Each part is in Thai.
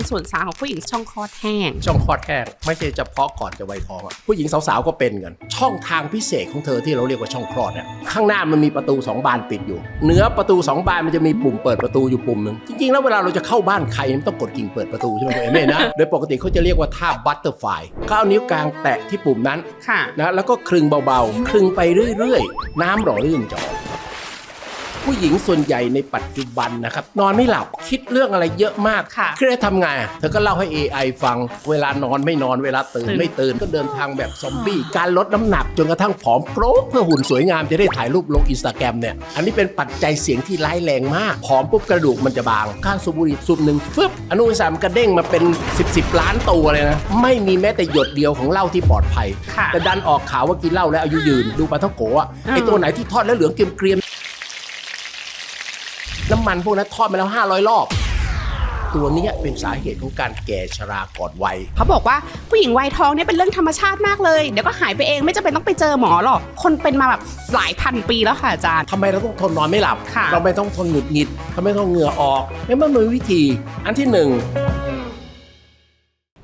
ส่วน3ของผู้หญิงช่องคลอดแห้งช่องคลอดแห้งไม่ใช่เฉพาะก่อนจะวัยทองผู้หญิงสาวๆก็เป็นกันช่องทางพิเศษของเธอที่เราเรียกว่าช่องคลอดเนี่ยข้างหน้ามันมีประตู2บานปิดอยู่เหนือประตู2บานมันจะมีปุ่มเปิดประตูอยู่ปุ่มนึงจริงๆแล้วเวลาเราจะเข้าบ้านใครมันต้องกดกิ่งเปิดประตูใช่ไหมตัวเองนะโดยปกติเขาจะเรียกว่าท่าบัตเตอร์ไฟเขาเอานิ้วกลางแตะที่ปุ่มนั้นนะแล้วก็คลึงเบาๆคลึงไปเรื่อยๆน้ำหล่อลื่นจอผู้หญิงส่วนใหญ่ในปัจจุบันนะครับนอนไม่หลับคิดเรื่องอะไรเยอะมากเครียดทำไงเธอก็เล่าให้ AI ฟังเวลานอนไม่นอนเวลาตื่นไม่ตื่นก็เดินทางแบบซอมบี้การลดน้ำหนักจนกระทั่งผอมโกรกเพื่อหุ่นสวยงามจะได้ถ่ายรูปลง Instagram เนี่ยอันนี้เป็นปัจจัยเสี่ยงที่ร้ายแรงมากผอมปุ๊บกระดูกมันจะบางการสูบบุหรี่สูบหนึ่งฟึบอนุมูลอิสระมันกระเด้งมาเป็น10ล้านตัวเลยนะไม่มีแม้แต่หยดเดียวของเหล้าที่ปลอดภัยแต่ดันออกข่าวว่ากินเหล้าแล้วอายุยืนดูปลาท่องโกะไอตัวไหนที่ทอดแล้วเหลืองเกรียมน้ำมันพวกนั้นทอดมาแล้ว500รอบตัวนี้เป็นสาเหตุของการแก่ชราก่อนวัยเขาบอกว่าผู้หญิงวัยทองเนี่ยเป็นเรื่องธรรมชาติมากเลยเดี๋ยวก็หายไปเองไม่จำเป็นต้องไปเจอหมอหรอกคนเป็นมาแบบหลายพันปีแล้วค่ะอาจารย์ทำไมเราต้องทนนอนไม่หลับเราไม่ต้องทนหงุดหงิดทำไมต้องเหงื่อออกนี่มันมีวิธีอันที่1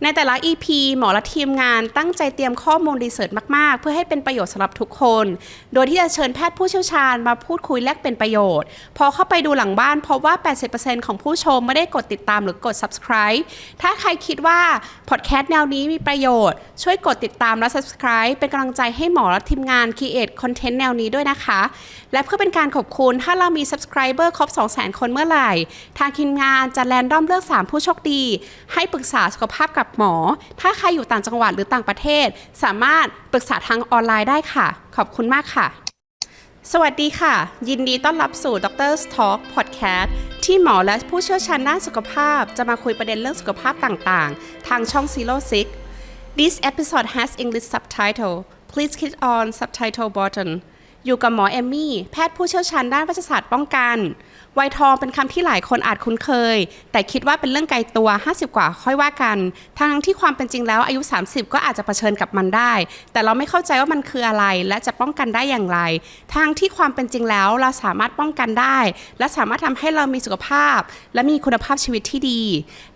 ในแต่ละ EP หมอและทีมงานตั้งใจเตรียมข้อมูลรีเสิร์ชมากๆเพื่อให้เป็นประโยชน์สำหรับทุกคนโดยที่จะเชิญแพทย์ผู้เชี่ยวชาญมาพูดคุยแลกเป็นประโยชน์พอเข้าไปดูหลังบ้านพบว่า 80% ของผู้ชมไม่ได้กดติดตามหรือกด subscribe ถ้าใครคิดว่าพอดแคสต์แนวนี้มีประโยชน์ช่วยกดติดตามและ subscribe เป็นกำลังใจให้หมอและทีมงาน create content แนวนี้ด้วยนะคะและเพื่อเป็นการขอบคุณถ้าเรามี subscriber ครบ 200,000 คนเมื่อไหร่ทางทีมงานจะแรนดอมเลือก3ผู้โชคดีให้ปรึกษาสุขภาพกับหมอถ้าใครอยู่ต่างจังหวัดหรือต่างประเทศสามารถปรึกษาทางออนไลน์ได้ค่ะขอบคุณมากค่ะสวัสดีค่ะยินดีต้อนรับสู่ Doctor's Talk Podcast ที่หมอและผู้เชี่ยวชาญด้านสุขภาพจะมาคุยประเด็นเรื่องสุขภาพต่างๆทางช่อง Zero Six This episode has English subtitle Please click on subtitle button อยู่กับหมอเอมมี่แพทย์ผู้เชี่ยวชาญด้านเวชศาสตร์ป้องกันวัยทองเป็นคำที่หลายคนอาจคุ้นเคยแต่คิดว่าเป็นเรื่องไกลตัว50กว่าค่อยว่ากันทั้งที่ความเป็นจริงแล้วอายุ30ก็อาจจะเผชิญกับมันได้แต่เราไม่เข้าใจว่ามันคืออะไรและจะป้องกันได้อย่างไรทั้งที่ความเป็นจริงแล้วเราสามารถป้องกันได้และสามารถทำให้เรามีสุขภาพและมีคุณภาพชีวิตที่ดี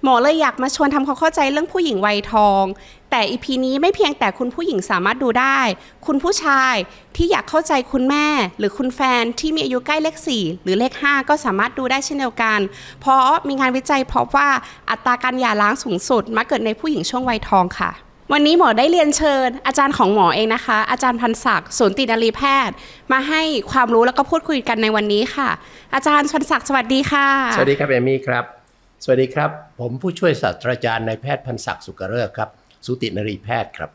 หมอเลยอยากมาชวนทำความเข้าใจเรื่องผู้หญิงวัยทองแต่ EP นี้ไม่เพียงแต่คุณผู้หญิงสามารถดูได้คุณผู้ชายที่อยากเข้าใจคุณแม่หรือคุณแฟนที่มีอายุใกล้เลข4หรือเลข5ก็สามารถดูได้เช่นเดียวกันเพราะมีงานวิจัยพบว่าอัตราการหย่าร้างสูงสุดมักเกิดในผู้หญิงช่วงวัยทองค่ะวันนี้หมอได้เรียนเชิญอาจารย์ของหมอเองนะคะอาจารย์พันศักดิ์สูตินรีแพทย์มาให้ความรู้แล้วก็พูดคุยกันในวันนี้ค่ะอาจารย์พันศักดิ์สวัสดีค่ะสวัสดีครับเอมี่ครับสวัสดีครับผมผู้ช่วยศาสตราจารย์นายแพทย์พันศักดิ์สุกฤกษ์ครับสูตินรีแพทย์ครับ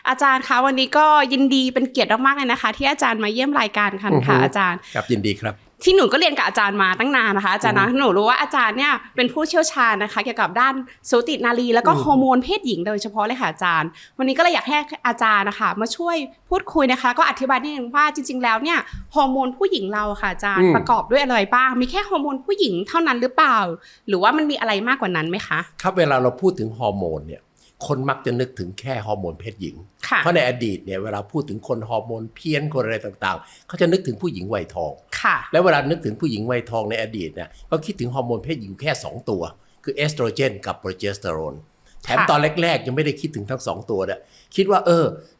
อาจารย์คะวันนี้ก็ยินดีเป็นเกียรติมากๆเลยนะคะที่อาจารย์มาเยี่ยมรายการค่ะอาจารย์ครับยินดีครับที่หนูก็เรียนกับอาจารย์มาตั้งนานนะคะอาจารย์นะหนูรู้ว่าอาจารย์เนี่ยเป็นผู้เชี่ยวชาญนะคะเกี่ยวกับด้านสูตินารีแล้วก็ฮอร์โมนเพศหญิงโดยเฉพาะเลยค่ะอาจารย์วันนี้ก็เลยอยากให้อาจารย์นะคะมาช่วยพูดคุยนะคะก็อธิบายนิดนึงว่าจริงๆแล้วเนี่ยฮอร์โมนผู้หญิงเราค่ะอาจารย์ประกอบด้วยอะไรบ้างมีแค่ฮอร์โมนผู้หญิงเท่านั้นหรือเปล่าหรือว่ามันมีอะไรมากกว่านั้นไหมคะครับเวลาเราพูดถึงฮอร์โมนเนี่ยคนมักจะนึกถึงแค่ฮอร์โมนเพศหญิงเพราะในอดีตเนี่ยเวลาพูดถึงคนฮอร์โมนเพี้ยนคนอะไรต่างๆเขาจะนึกถึงผู้หญิงวัยทองแล้วเวลานึกถึงผู้หญิงวัยทองในอดีตเนี่ยก็คิดถึงฮอร์โมนเพศหญิงแค่2ตัวคือเอสโตรเจนกับโปรเจสเตอโรนแถมตอนแรกๆยังไม่ได้คิดถึงทั้ง2ตัวเนี่ยคิดว่า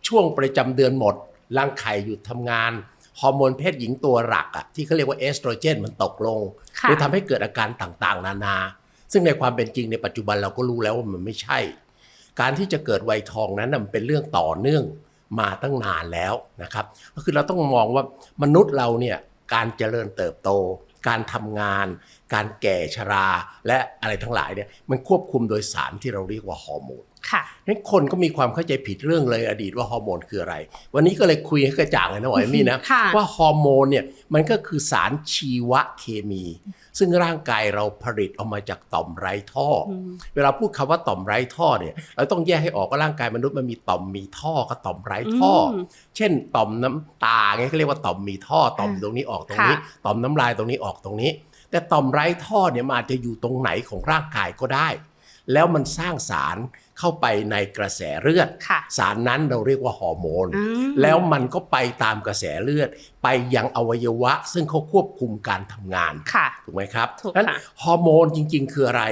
ช่วงประจำเดือนหมดรังไข่หยุดทำงานฮอร์โมนเพศหญิงตัวหลักที่เขาเรียกว่าเอสโตรเจนมันตกลงเลยทำให้เกิดอาการต่างๆนานาซึ่งในความเป็นจริงในปัจจุบันเราก็รู้แล้วว่ามันไม่ใช่การที่จะเกิดวัยทองนั้นมันเป็นเรื่องต่อเนื่องมาตั้งนานแล้วนะครับก็คือเราต้องมองว่ามนุษย์เราเนี่ยการเจริญเติบโตการทำงานการแก่ชราและอะไรทั้งหลายเนี่ยมันควบคุมโดยสารที่เราเรียกว่าฮอร์โมนงั้นคนก็มีความเข้าใจผิดเรื่องเลยอดีตว่าฮอร์โมนคืออะไรวันนี้ก็เลยคุยให้กระจ่างเลยนะหมอเอมี่นะว่าฮอร์โมนเนี่ยมันก็คือสารชีวเคมีซึ่งร่างกายเราผลิตออกมาจากต่อมไร้ท่อเวลาพูดคำว่าต่อมไร้ท่อเนี่ยเราต้องแยกให้ออกว่าร่างกายมนุษย์มันมีต่อมมีท่อกับต่อมไร้ท่อเช่นต่อมน้ำตาไงเขาเรียกว่าต่อมมีท่อต่อมตรงนี้ออกตรงนี้ต่อมน้ำลายตรงนี้ออกตรงนี้แต่ต่อมไร้ท่อเนี่ยมันอาจจะอยู่ตรงไหนของร่างกายก็ได้ แล้วมันสร้างสารเข้าไปในกระแสเลือดสารนั้นเราเรียกว่าฮอร์โมนแล้วมันก็ไปตามกระแสเลือดไปยังอวัยวะซึ่งเขาควบคุมการทำงานถูกไหมครับงั้นฮอร์โมนจริงๆคืออะไร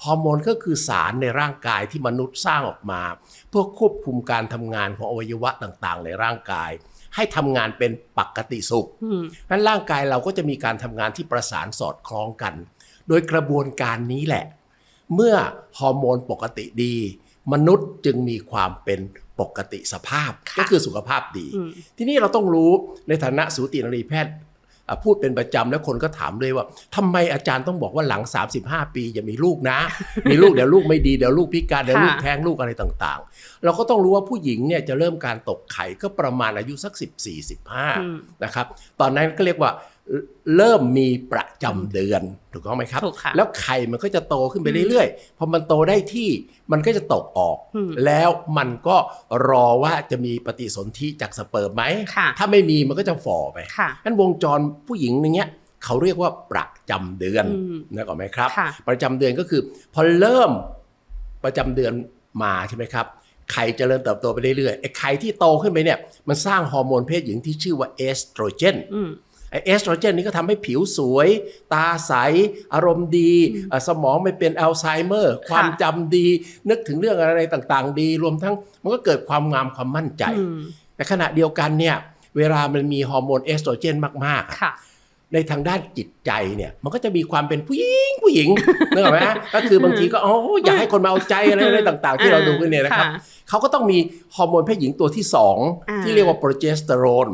ฮอร์โมนก็คือสารในร่างกายที่มนุษย์สร้างออกมาเพื่อควบคุมการทำงานของอวัยวะต่างๆในร่างกายให้ทำงานเป็นปกติสุขนั้นร่างกายเราก็จะมีการทำงานที่ประสานสอดคล้องกันโดยกระบวนการนี้แหละเมื่อฮอร์โมนปกติดีมนุษย์จึงมีความเป็นปกติสภาพก็คือสุขภาพดีทีนี้เราต้องรู้ในฐานะสูตินรีแพทย์พูดเป็นประจำแล้วคนก็ถามด้วยว่าทำไมอาจารย์ต้องบอกว่าหลัง35ปีอย่ามีลูกนะ มีลูกเดี๋ยวลูกไม่ดีเดี๋ยวลูกพิการเดี๋ยวลูกแท้งลูกอะไรต่างๆเราก็ต้องรู้ว่าผู้หญิงเนี่ยจะเริ่มการตกไข่ก็ประมาณอายุสัก14-15นะครับตอนนั้นก็เรียกว่าเริ่มมีประจำเดือนถูกต้องไหมครับแล้วไข่มันก็จะโตขึ้นไปเรื่อยๆพอมันโตได้ที่มันก็จะตกออกแล้วมันก็รอว่าจะมีปฏิสนธิจากสเปิร์มไหมถ้าไม่มีมันก็จะฝ่อไปงั้นวงจรผู้หญิงอย่างเงี้ยเขาเรียกว่าประจำเดือนนึกออกไหมครับประจำเดือนก็คือพอเริ่มประจำเดือนมาใช่ไหมครับไข่เจริญเติบโตไปเรื่อยๆไอ้ไข่ที่โตขึ้นไปเนี่ยมันสร้างฮอร์โมนเพศหญิงที่ชื่อว่าเอสโตรเจนเอสโตรเจนนี้ก็ทำให้ผิวสวยตาใสอารมณ์ดีสมองไม่เป็นอัลไซเมอร์ความจำดีนึกถึงเรื่องอะไรต่างๆดีรวมทั้งมันก็เกิดความงามความมั่นใจแต่ขณะเดียวกันเนี่ยเวลามันมีฮอร์โมนเอสโตรเจนมากๆในทางด้านจิตใจเนี่ยมันก็จะมีความเป็นผู้หญิงนึกออกไหมก็คือบางทีก็อยากให้คนมาเอาใจอะไรต่างๆที่เราดูกันเนี่ยนะครับเขาก็ต้องมีฮอร์โมนเพศหญิงตัวที่2ที่เรียกว่าโปรเจสเตอโรน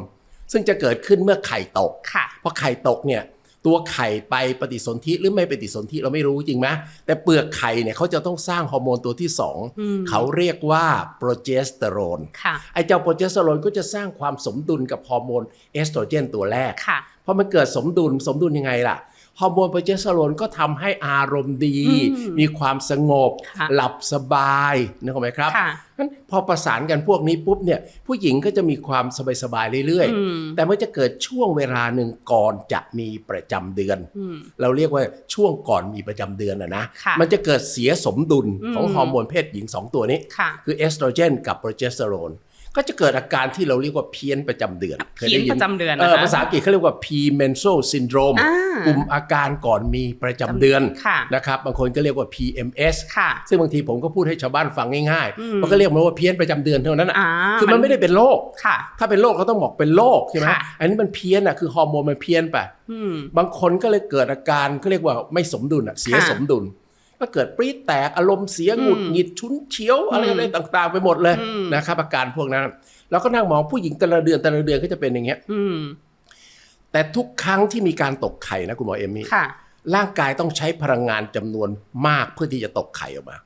ซึ่งจะเกิดขึ้นเมื่อไข่ตกเพราะไข่ตกเนี่ยตัวไข่ไปปฏิสนธิหรือไม่ปฏิสนธิเราไม่รู้จริงไหมแต่เปลือกไข่เนี่ยเขาจะต้องสร้างฮอร์โมนตัวที่2เขาเรียกว่าโปรเจสเตอโรนไอ้เจ้าโปรเจสเตอโรนก็จะสร้างความสมดุลกับฮอร์โมนเอสโตรเจนตัวแรกพอมันเกิดสมดุลยังไงล่ะฮอร์โมนโปรเจสเตอโรนก็ทำให้อารมณ์ดีมีความสงบหลับสบายนึกออกไหมครับงั้นพอประสานกันพวกนี้ปุ๊บเนี่ยผู้หญิงก็จะมีความสบายๆเรื่อยๆแต่เมื่อจะเกิดช่วงเวลาหนึ่งก่อนจะมีประจำเดือนเราเรียกว่าช่วงก่อนมีประจำเดือนนะมันจะเกิดเสียสมดุลของฮอร์โมนเพศหญิง2ตัวนี้คือเอสโตรเจนกับโปรเจสเตอโรนก็จะเกิดอาการที่เราเรียกว่าเพี้ยนประจำเดือนเพี้ยนประจำเดือนภาษาอังกฤษเขาเรียกว่า premenstrual syndrome กลุ่มอาการก่อนมีประจำเดือนนะครับบางคนก็เรียกว่า PMS ซึ่งบางทีผมก็พูดให้ชาวบ้านฟังง่ายๆมันก็เรียกมันว่าเพี้ยนประจำเดือนเท่านั้นคือมันไม่ได้เป็นโรคถ้าเป็นโรคเขาต้องบอกเป็นโรคใช่ไหมอันนี้มันเพี้ยนคือฮอร์โมนมันเพี้ยนไปบางคนก็เลยเกิดอาการก็เรียกว่าไม่สมดุลเสียสมดุลก็เกิดปรี๊ดแตกอารมณ์เสียหงุดหงิดฉุนเฉียวอะไรต่างๆไปหมดเลยนะครับอาการพวกนั้นเราก็นั่งมองผู้หญิงแต่ละเดือนก็จะเป็นอย่างเงี้ยแต่ทุกครั้งที่มีการตกไข่นะคุณหมอเอมมี่ร่างกายต้องใช้พลังงานจำนวนมากเพื่อที่จะตกไข่ออกมา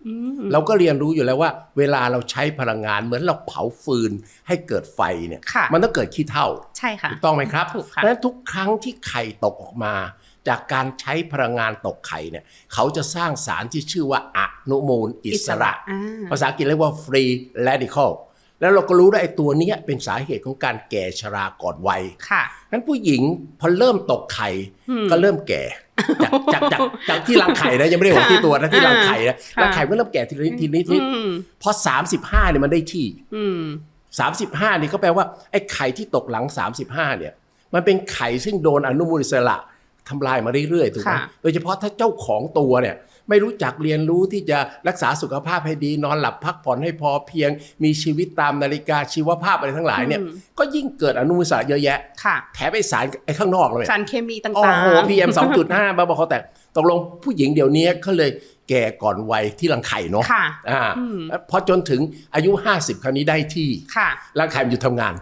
เราก็เรียนรู้อยู่แล้วว่าเวลาเราใช้พลังงานเหมือนเราเผาฟืนให้เกิดไฟเนี่ยมันต้องเกิดขี้เถ้าใช่ค่ะถูกต้องไหมครับเพราะฉะนั้นทุกครั้งที่ไข่ตกออกมาจากการใช้พลังงานตกไข่เนี่ยเขาจะสร้างสารที่ชื่อว่าอนุมูลอิสระภาษาอังกฤษเรียกว่า free radical แล้วเราก็รู้ว่าไอ้ตัวนี้เป็นสาเหตุของการแก่ชราก่อนวัยงั้นผู้หญิงพอเริ่มตกไข่ก็เริ่มแก่จากที่รังไข่นะยังไม่ได้ของที่ตัวนะที่รังไข่นะรังไข่ก็เริ่มแก่ทีนี้พอ35เนี่ยมันได้ที่35นี่ก็แปลว่าไอ้ไข่ที่ตกหลัง35เนี่ยมันเป็นไข่ซึ่งโดนอนุมูลอิสระทำลายมาเรื่อยๆถูกไหมโดยเฉพาะถ้าเจ้าของตัวเนี่ยไม่รู้จักเรียนรู้ที่จะรักษาสุขภาพให้ดีนอนหลับพักผ่อนให้พอเพียงมีชีวิตตามนาฬิกาชีวภาพอะไรทั้งหลายเนี่ยก็ยิ่งเกิดอนุมูลอิสระเยอะแยะแถมไอสารไอข้างนอกเลยสารเคมีต่างๆโอ้โห PM 2.5 บอกเขาแต่ตกลงผู้หญิงเดี๋ยวนี้เขาเลยแก่ก่อนวัยที่รังไข่เนาะพอจนถึงอายุ50คราวนี้ได้ที่รังไข่มันหยุดทำงาน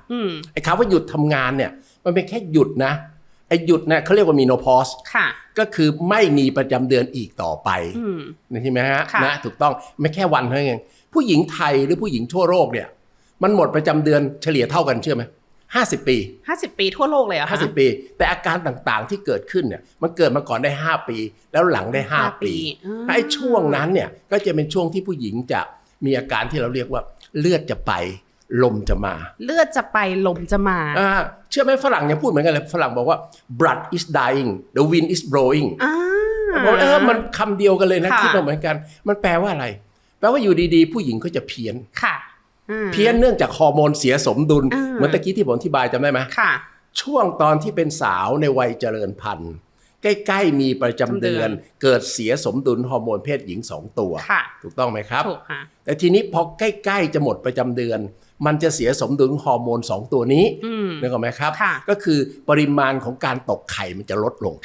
ไอ้คำว่าหยุดทำงานเนี่ยมันเป็นแค่หยุดนะไอ้หยุดนะเขาเรียกว่ามีโนพอสก็คือไม่มีประจำเดือนอีกต่อไปใช่ไหมฮะนะถูกต้องไม่แค่วันเท่านั้นเองผู้หญิงไทยหรือผู้หญิงทั่วโลกเนี่ยมันหมดประจำเดือนเฉลี่ยเท่ากันเชื่อไหม50 ปี50 ปีทั่วโลกเลยเหรอคะ50 ปีแต่อาการต่างๆที่เกิดขึ้นเนี่ยมันเกิดมาก่อนได้5 ปีแล้วหลังได้5 ปีไอ้ช่วงนั้นเนี่ยก็จะเป็นช่วงที่ผู้หญิงจะมีอาการที่เราเรียกว่าเลือดจะไปลมจะมาเลือดจะไปลมจะมาเชื่อไหมฝรั่งยังพูดเหมือนกันเลยฝรั่งบอกว่า blood is dying the wind is blowing บอกมันคำเดียวกันเลยนะคิดเหมือนกันมันแปลว่าอะไรแปลว่าอยู่ดีๆผู้หญิงก็จะเพี้ยนเพี้ยนเนื่องจากฮอร์โมนเสียสมดุลเหมือนตะกี้ที่ผมอธิบายจำได้ไหมช่วงตอนที่เป็นสาวในวัยเจริญพันธุ์ใกล้ๆมีประจำเดือนเกิดเสียสมดุลฮอร์โมนเพศหญิง2ตัวถูกต้องไหมครับถูกค่ะแต่ทีนี้พอใกล้ๆจะหมดประจำเดือนมันจะเสียสมดุลฮอร์โมน2ตัวนี้นึกออกไหมครับก็คือปริมาณของการตกไข่มันจะลดลง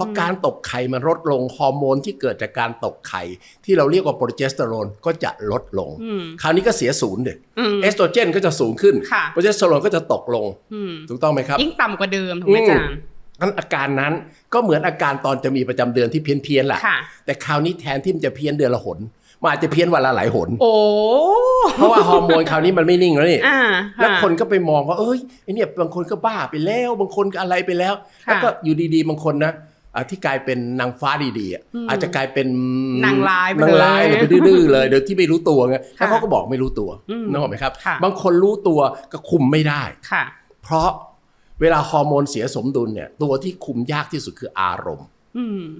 พอการตกไข่มันลดลงฮอร์โมนที่เกิดจากการตกไข่ที่เราเรียกว่าโปรเจสเตอโรนก็จะลดลงคราวนี้ก็เสียศูนย์เลยเอสโตรเจนก็จะสูงขึ้นโปรเจสเตอโรนก็จะตกลงถูกต้องไหมครับยิ่งต่ำกว่าเดิมถูกไหมอาจารย์นั้นอาการนั้นก็เหมือนอาการตอนจะมีประจำเดือนที่เพี้ยนแหละแต่คราวนี้แทนที่มันจะเพี้ยนเดือนละหนมันอาจจะเพี้ยนวันละหลายหนเพราะว่าฮอร์โมนคราวนี้มันไม่นิ่งแล้วนี่แล้วคนก็ไปมองว่าไอ้เนี่ยบางคนก็บ้าไปแล้วบางคนก็อะไรไปแล้วแล้วก็อยู่ดีๆบางคนนะที่กลายเป็นนางฟ้าดีๆอาจจะกลายเป็นนางร้ายไปดื้อเลยโดยที่ไม่รู้ตัวไงแล้วเขาก็บอกไม่รู้ตัวนึกออกไหมครับบางคนรู้ตัวก็คุมไม่ได้เพราะเวลาฮอร์โมนเสียสมดุลเนี่ยตัวที่คุมยากที่สุดคืออารมณ์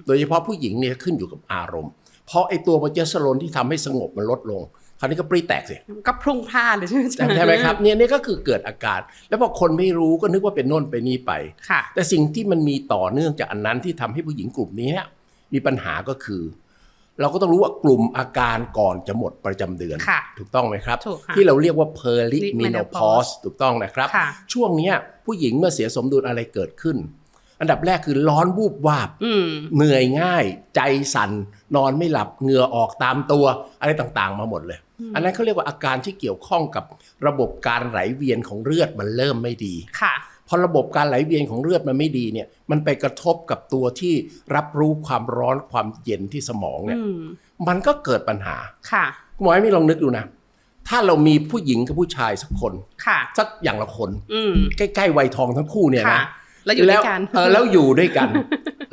โดยเฉพาะผู้หญิงเนี่ยขึ้นอยู่กับอารมณ์เพราะไอ้ตัวโปรเจสเตอโรนที่ทำให้สงบมันลดลงคราวนี้ก็ปรีแตกสิก็พรุ่งพลาดเลยใช่ไหมครับเนี่ยก็คือเกิดอาการแล้วพอคนไม่รู้ก็นึกว่าเป็นโน่นไปนี่ไปแต่สิ่งที่มันมีต่อเนื่องจากอันนั้นที่ทำให้ผู้หญิงกลุ่มนี้มีปัญหาก็คือเราก็ต้องรู้ว่ากลุ่มอาการก่อนจะหมดประจำเดือนถูกต้องไหมครับที่เราเรียกว่า perimenopause ถูกต้องนะครับช่วงนี้ผู้หญิงเมื่อเสียสมดุลอะไรเกิดขึ้นอันดับแรกคือร้อนวูบวาบเหนื่อยง่ายใจสั่นนอนไม่หลับเหงื่อออกตามตัวอะไรต่างๆมาหมดเลยอันนั้นเขาเรียกว่าอาการที่เกี่ยวข้องกับระบบการไหลเวียนของเลือดมันเริ่มไม่ดีพอระบบการไหลเวียนของเลือดมันไม่ดีเนี่ยมันไปกระทบกับตัวที่รับรู้ความร้อนความเย็นที่สมองเนี่ยมันก็เกิดปัญหาหมอไม่ลองนึกดูนะถ้าเรามีผู้หญิงกับผู้ชายสักคนสักอย่างละคนใกล้ๆวัยทองทั้งคู่เนี่ยนะแล้วอยู่ด้วยกันแล้วอยู่ด้วยกัน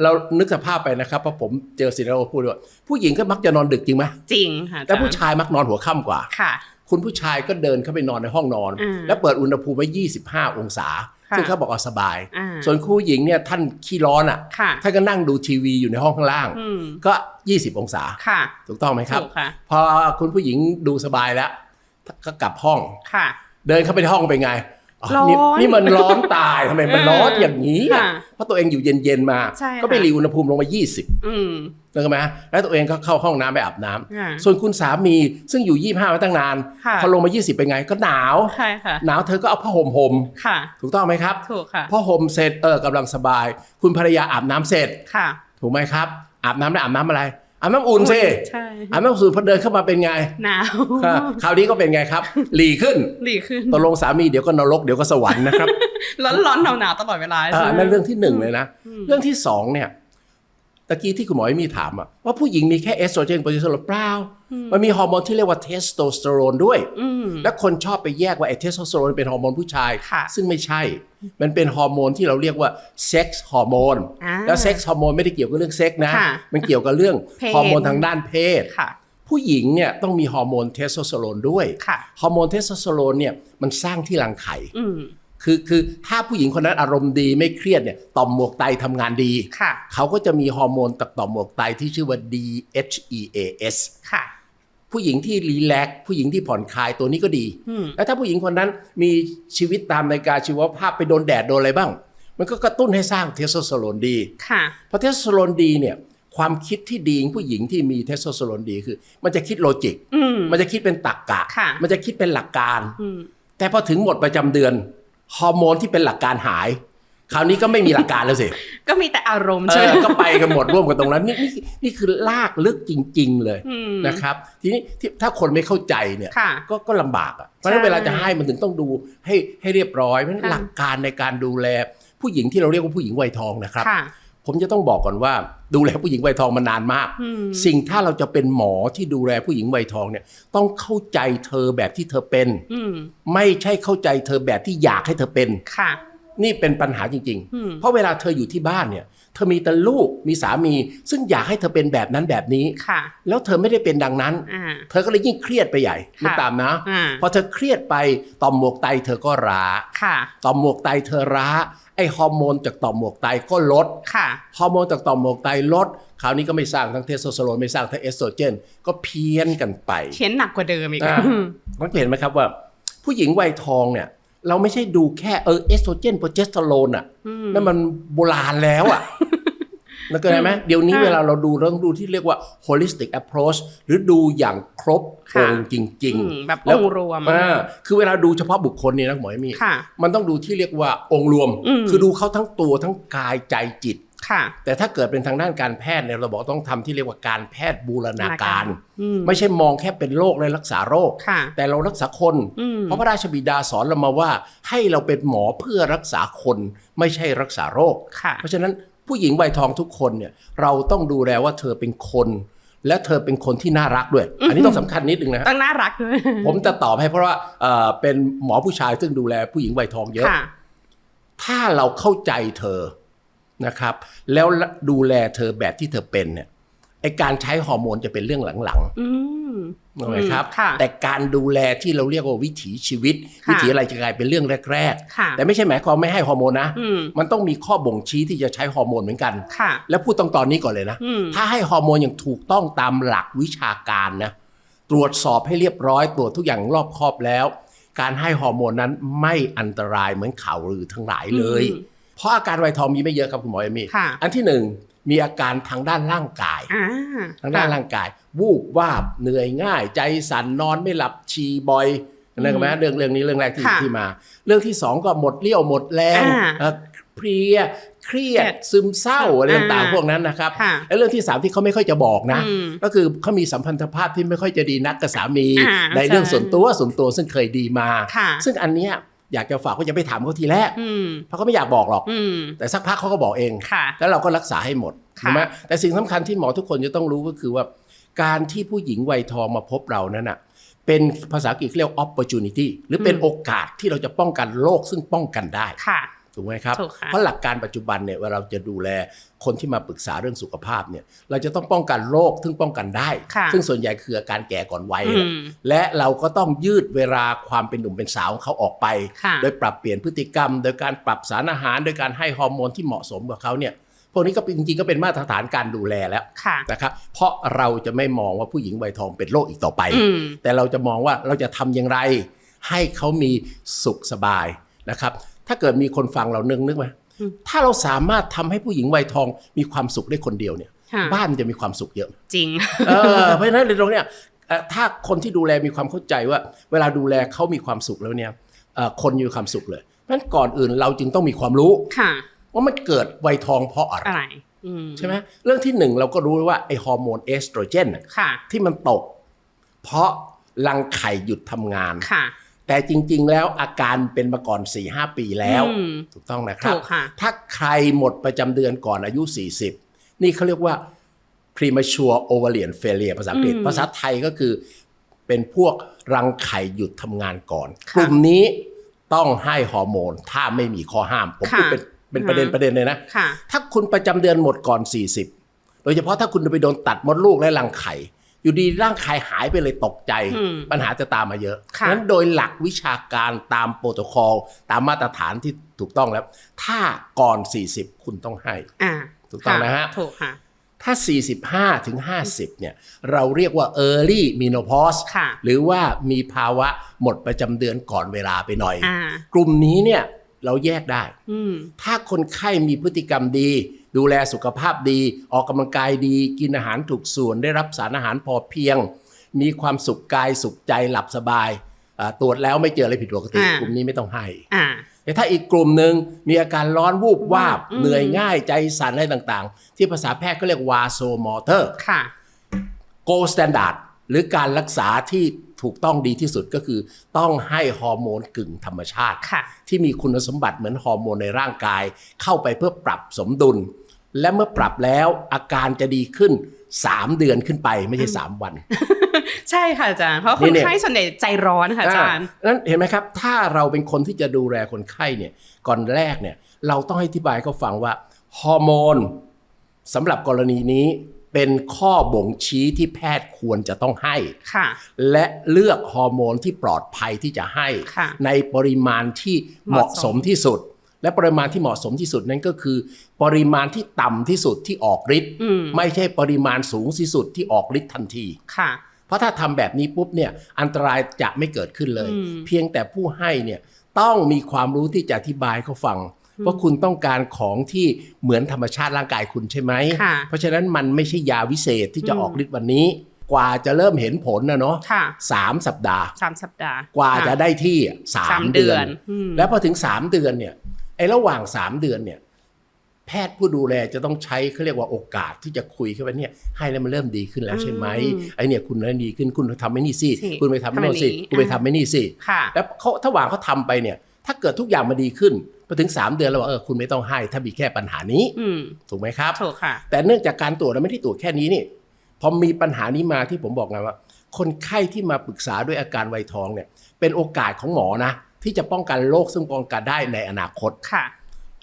เรานึกสภาพไปนะครับเพราะผมเจอสิ่งที่เราพูดว่าผู้หญิงก็มักจะนอนดึกจริงไหมจริงค่ะแต่ผู้ชายมักนอนหัวค่ำกว่าคุณผู้ชายก็เดินเข้าไปนอนในห้องนอนแล้วเปิดอุณหภูมิไว้25 องศาซึ่งเขาบอกเอาสบายส่วนผู้หญิงเนี่ยท่านขี้ร้อนท่านก็นั่งดูทีวีอยู่ในห้องข้างล่างก็20 องศาถูกต้องไหมครับพอคุณผู้หญิงดูสบายแล้วก็กลับห้องเดินเข้าไปในห้องเป็นไงนี่มันร้อนตายทำไมมันร้อนอย่างนี้เพราะตัวเองอยู่เย็นๆมาก็ไปรีอุณหภูมิลงมา20แล้วก็ไหมแล้วตัวเองก็เข้าห้องน้ำไปอาบน้ำส่วนคุณสามีซึ่งอยู่25มาตั้งนานพอลงมา20เป็นไงก็หนาวหนาวเธอก็เอาผ้าห่มถูกต้องไหมครับถูกค่ะผ้าห่มเสร็จกำลังสบายคุณภรรยาอาบน้ำเสร็จถูกไหมครับอาบน้ำได้อาบน้ำอะไรอาบน้ำอุ่นสิอาบน้ำอุ่นพอเดินเข้ามาเป็นไงหนาวคราวนี้ก็เป็นไงครับหลีขึ้นตกลงสามีเดี๋ยวก็นรกเดี๋ยวก็สวรรค์นะครับร้อนหนาวตลอดเวลานั่นเรื่องที่1เลยนะเรื่องที่2เนี่ยตะกี้ที่คุณหมอมีถามว่าผู้หญิงมีแค่เอสโตรเจนโปรเจสเตอโรนเปล่ามันมีฮอร์โมนที่เรียกว่าเทสโทสเตอโรนด้วยและคนชอบไปแยกว่าไอ้เทสโทสเตอโรนเป็นฮอร์โมนผู้ชายซึ่งไม่ใช่มันเป็นฮอร์โมนที่เราเรียกว่าเซ็กส์ฮอร์โมนแล้วเซ็กส์ฮอร์โมนไม่ได้เกี่ยวกับเรื่องเซ็กนะมันเกี่ยวกับเรื่องฮอร์โมนทางด้านเพศผู้หญิงเนี่ยต้องมีฮอร์โมนเทสโทสเตอโรนด้วยฮอร์โมนเทสโทสเตอโรนเนี่ยมันสร้างที่รังไข่คือถ้าผู้หญิงคนนั้นอารมณ์ดีไม่เครียดเนี่ยต่อมหมวกไตทำงานดีเขาก็จะมีฮอร์โมนต่อมหมวกไตที่ชื่อว่า DHEAS ผู้หญิงที่รีแลกซ์ผู้หญิงที่ผ่อนคลายตัวนี้ก็ดีแล้วถ้าผู้หญิงคนนั้นมีชีวิตตามนาฬิกาชีวภาพไปโดนแดดโดนอะไรบ้างมันก็กระตุ้นให้สร้างเทสโทสเตอโรนดีพอเทสโทสเตอโรนดีเนี่ยความคิดที่ดีของผู้หญิงที่มีเทสโทสเตอโรนดีคือมันจะคิดโลจิกมันจะคิดเป็นตรรกะมันจะคิดเป็นหลักการแต่พอถึงหมดประจำเดือนฮอร์โมนที่เป็นหลักการหายคราวนี้ก็ไม่มีหลักการแล้วสิก็มีแต่อารมณ์ใช่ไหมก็ไปกันหมดร่วมกันตรงนั้นนี่คือลากลึกจริงๆเลยนะครับทีนี้ถ้าคนไม่เข้าใจเนี่ยก็ลำบากเพราะฉะนั้นเวลาจะให้มันถึงต้องดูให้เรียบร้อยเพราะฉะนั้นหลักการในการดูแลผู้หญิงที่เราเรียกว่าผู้หญิงวัยทองนะครับผมจะต้องบอกก่อนว่าดูแลผู้หญิงวัยทองมานานมากสิ่งถ้าเราจะเป็นหมอที่ดูแลผู้หญิงวัยทองเนี่ยต้องเข้าใจเธอแบบที่เธอเป็นไม่ใช่เข้าใจเธอแบบที่อยากให้เธอเป็นนี่เป็นปัญหาจริงๆเพราะเวลาเธออยู่ที่บ้านเนี่ย เธอมีแต่ลูกมีสามีซึ่งอยากให้เธอเป็นแบบนั้นแบบนี้แล้วเธอไม่ได้เป็นดังนั้นเธอก็เลยยิ่งเครียดไปใหญ่นึกตามนะพอเธอเครียดไปต่อมหมวกไตเธอก็ร้าต่อมหมวกไตเธอร้าไอฮอร์โมนจากต่อมหมวกไตก็ลดฮอร์โมนจากต่อมหมวกไตลดคราวนี้ก็ไม่สร้างทั้งเทสโทสเตอโรนไม่สร้างทั้งเอสโตรเจนก็เพี้ยนกันไปเพี้ยนหนักกว่าเดิมอีกต้องเห็นไหมครับว่าผู้หญิงวัยทองเนี่ยเราไม่ใช่ดูแค่เอสโตรเจนโปรเจสเตอโรนอ่ะนั่นมันโบราณแล้วอ่ะนั่นก็ได้ไหมเดี๋ยวนี้เวลาเราดูเราต้องดูที่เรียกว่า holistic approach หรือดูอย่างครบองค์จริงๆแบบองค์รวมคือเวลาดูเฉพาะบุคคลเนี่ยนะหมอมีมันต้องดูที่เรียกว่าองค์รวมคือดูเขาทั้งตัวทั้งกายใจจิตแต่ถ้าเกิดเป็นทางด้านการแพทย์เนี่ยเราบอกต้องทำที่เรียกว่าการแพทย์บูรณาการไม่ใช่มองแค่เป็นโรคเลยรักษาโรคแต่เรารักษาคนเพราะพระราชบิดาสอนเรามาว่าให้เราเป็นหมอเพื่อรักษาคนไม่ใช่รักษาโรคเพราะฉะนั้นผู้หญิงวัยทองทุกคนเนี่ยเราต้องดูแลว่าเธอเป็นคนและเธอเป็นคนที่น่ารักด้วยอันนี้ต้องสำคัญนิดนึงนะต้องน่ารักด้วยผมจะตอบให้เพราะว่าเป็นหมอผู้ชายซึ่งดูแลผู้หญิงวัยทองเยอะถ้าเราเข้าใจเธอนะครับแล้วดูแลเธอแบบที่เธอเป็นเนี่ยไอการใช้ฮอร์โมนจะเป็นเรื่องหลังๆถูกไหมครับแต่การดูแลที่เราเรียกว่าวิถีชีวิตวิถีอะไรจะกลายเป็นเรื่องแรกๆแต่ไม่ใช่หมายความไม่ให้ฮอร์โมนนะมันต้องมีข้อบ่งชี้ที่จะใช้ฮอร์โมนเหมือนกันแล้วพูดตอนนี้ก่อนเลยนะถ้าให้ฮอร์โมนอย่างถูกต้องตามหลักวิชาการนะตรวจสอบให้เรียบร้อยตรวจทุกอย่างรอบคอบแล้วการให้ฮอร์โมนนั้นไม่อันตรายเหมือนข่าวลือทั้งหลายเลยเพราะอาการวัยทองมีไม่เยอะครับคุณหมอเอมี่อันที่หนึ่งมีอาการทางด้านร่างกายทางด้านร่างกายวูบวาบเหนื่อยง่ายใจสั่นนอนไม่หลับฉี่บ่อยนั่นไหมเรื่องนี้เรื่องแรกที่มาเรื่องที่สองก็หมดเรี่ยวหมดแรงเพลียเครียดซึมเศร้าอะไรต่างๆพวกนั้นนะครับและเรื่องที่สามที่เขาไม่ค่อยจะบอกนะก็คือเขามีสัมพันธภาพที่ไม่ค่อยจะดีนักกับสามีในเรื่องส่วนตัวซึ่งเคยดีมาซึ่งอันเนี้ยอยากจะฝากว่าอย่าไปถามเขาทีแรกเพราะเขาไม่อยากบอกหรอกแต่สักพักเขาก็บอกเองแล้วเราก็รักษาให้หมดใช่ไหมแต่สิ่งสำคัญที่หมอทุกคนจะต้องรู้ก็คือว่าการที่ผู้หญิงวัยทองมาพบเรานั้นน่ะเป็นภาษาอังกฤษเรียก opportunity หรือเป็นโอกาสที่เราจะป้องกันโรคซึ่งป้องกันได้ถูกไหมครับเพราะหลักการปัจจุบันเนี่ยเวลาเราจะดูแลคนที่มาปรึกษาเรื่องสุขภาพเนี่ยเราจะต้องป้องกันโรคซึ่งป้องกันได้ซึ่งส่วนใหญ่คืออาการแก่ก่อนวัยและเราก็ต้องยืดเวลาความเป็นหนุ่มเป็นสาวของเขาออกไปโดยปรับเปลี่ยนพฤติกรรมโดยการปรับสารอาหารโดยการให้ฮอร์โมนที่เหมาะสมกับเขาเนี่ยพวกนี้ก็จริงๆก็เป็นมาตรฐานการดูแลแล้วนะครับเพราะเราจะไม่มองว่าผู้หญิงวัยทองเป็นโรคอีกต่อไปแต่เราจะมองว่าเราจะทำอย่างไรให้เขามีสุขสบายนะครับถ้าเกิดมีคนฟังเรานึกไหมถ้าเราสามารถทำให้ผู้หญิงวัยทองมีความสุขได้คนเดียวเนี่ยบ้านจะมีความสุขเยอะจริงเพราะฉะนั้นในตรงเนี้ยถ้าคนที่ดูแลมีความเข้าใจว่าเวลาดูแลเขามีความสุขแล้วเนี่ยคนมีความสุขเลยเพราะฉะนั้นก่อนอื่นเราจึงต้องมีความรู้ว่ามันเกิดวัยทองเพราะอะไรใช่ไหมเรื่องที่หนึ่งเราก็รู้ว่าไอฮอร์โมนเอสโตรเจนที่มันตกเพราะรังไข่หยุดทำงานแต่จริงๆแล้วอาการเป็นมาก่อน 4-5 ปีแล้วถูกต้องนะครับถ้าใครหมดประจำเดือนก่อนอายุ40นี่เขาเรียกว่า premature ovarian failure ภาษาอังกฤษภาษาไทยก็คือเป็นพวกรังไข่หยุดทำงานก่อนกลุ่มนี้ต้องให้ฮอร์โมนถ้าไม่มีข้อห้ามผมพูดเป็นประเด็นเลยนะถ้าคุณประจำเดือนหมดก่อน40โดยเฉพาะถ้าคุณไปโดนตัดมดลูกและรังไข่อยู่ดีร่างกายหายไปเลยตกใจปัญหาจะตามมาเยอะงั้นโดยหลักวิชาการตามโปรโตคอลตามมาตรฐานที่ถูกต้องแล้วถ้าก่อน40คุณต้องให้ถูกต้องนะฮะถูกค่ะถ้า45ถึง50เนี่ยเราเรียกว่า early menopause หรือว่ามีภาวะหมดประจำเดือนก่อนเวลาไปหน่อยกลุ่มนี้เนี่ยเราแยกได้ถ้าคนไข้มีพฤติกรรมดีดูแลสุขภาพดีออกกำลังกายดีกินอาหารถูกส่วนได้รับสารอาหารพอเพียงมีความสุขกายสุขใจหลับสบายตรวจแล้วไม่เจออะไรผิดปกติกลุ่มนี้ไม่ต้องให้แต่ถ้าอีกกลุ่มหนึ่งมีอาการร้อนวูบวาบเหนื่อยง่ายใจสั่นอะไรต่างๆที่ภาษาแพทย์ก็เรียกวาโซมอเตอร์โกลด์สแตนดาร์ดหรือการรักษาที่ถูกต้องดีที่สุดก็คือต้องให้ฮอร์โมนกึ่งธรรมชาติที่มีคุณสมบัติเหมือนฮอร์โมนในร่างกายเข้าไปเพื่อปรับสมดุลและเมื่อปรับแล้วอาการจะดีขึ้น3 เดือนขึ้นไปไม่ใช่3 วันใช่ค่ะอาจารย์เพราะคนไข้ส่วนใหญ่ใจร้อนค่ะอาจารย์นั้นเห็นไหมครับถ้าเราเป็นคนที่จะดูแลคนไข้เนี่ยก่อนแรกเนี่ยเราต้องให้อธิบายเขาฟังว่าฮอร์โมน สำหรับกรณีนี้เป็นข้อบ่งชี้ที่แพทย์ควรจะต้องให้และเลือกฮอร์โมนที่ปลอดภัยที่จะให้ในปริมาณที่เหมาะสมที่สุดและปริมาณที่เหมาะสมที่สุดนั้นก็คือปริมาณที่ต่ำที่สุดที่ออกฤทธิ์ไม่ใช่ปริมาณสูงที่สุดที่ออกฤทธิ์ทันทีเพราะถ้าทำแบบนี้ปุ๊บเนี่ยอันตรายจะไม่เกิดขึ้นเลยเพียงแต่ผู้ให้เนี่ยต้องมีความรู้ที่จะอธิบายเขาฟังว่าคุณต้องการของที่เหมือนธรรมชาติร่างกายคุณใช่ไหมเพราะฉะนั้นมันไม่ใช่ยาวิเศษที่จะออกฤทธิ์วันนี้กว่าจะเริ่มเห็นผลนะเนาะ3 สัปดาห์กว่าจะได้ที่3 เดือนแล้วพอถึง3 เดือนเนี่ยไอ้ระหว่าง3 เดือนเนี่ยแพทย์ผู้ดูแลจะต้องใช้เขาเรียกว่าโอกาสที่จะคุยกันว่าเนี่ยให้แล้วมันเริ่มดีขึ้นแล้วใช่ไหมไอ้เนี่ยคุณเริ่มดีขึ้นคุณทำไม่นี่สิคุณไปทำไม่นี่สิคุณไปทำไม่นี่สิแล้วเขาถ้าหว่างเขาทำไปเนี่ยถ้าเกิดทุกอย่างมันดีขึ้นพอถึง3 เดือนแล้วว่าคุณไม่ต้องให้ถ้ามีแค่ปัญหานี้ถูกไหมครับถูกค่ะแต่เนื่องจากการตรวจเราไม่ได้ตรวจแค่นี้นี่พอมีปัญหานี้มาที่ผมบอกไงว่าคนไข้ที่มาปรึกษาด้วยอาการไวทองเนี่ยเป็นโอกาสของหมอนะที่จะป้องกันโรคซึ่งป้องกันได้ในอนาคตค่ะ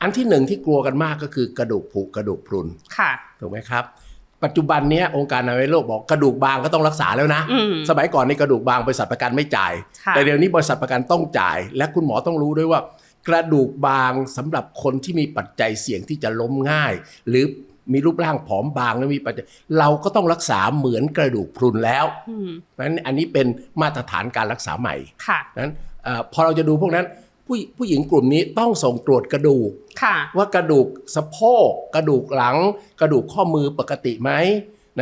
อันที่1ที่กลัวกันมากก็คือกระดูกผุกระดูกพรุนค่ะถูกไหมครับปัจจุบันนี้องค์การอนามัยโลกบอกกระดูกบางก็ต้องรักษาแล้วนะสมัยก่อนในกระดูกบางบริษัทประกันไม่จ่ายแต่เดี๋ยวนี้บริษัทประกันต้องจ่ายและคุณหมอต้องรู้ด้วยว่ากระดูกบางสำหรับคนที่มีปัจจัยเสี่ยงที่จะล้มง่ายหรือมีรูปร่างผอมบางและมีปัจจัยเราก็ต้องรักษาเหมือนกระดูกพรุนแล้วนั้นอันนี้เป็นมาตรฐานการรักษาใหม่นั้นพอเราจะดูพวกนั้นผู้หญิงกลุ่มนี้ต้องส่งตรวจกระดูกว่ากระดูกสะโพกกระดูกหลังกระดูกข้อมือปกติไหม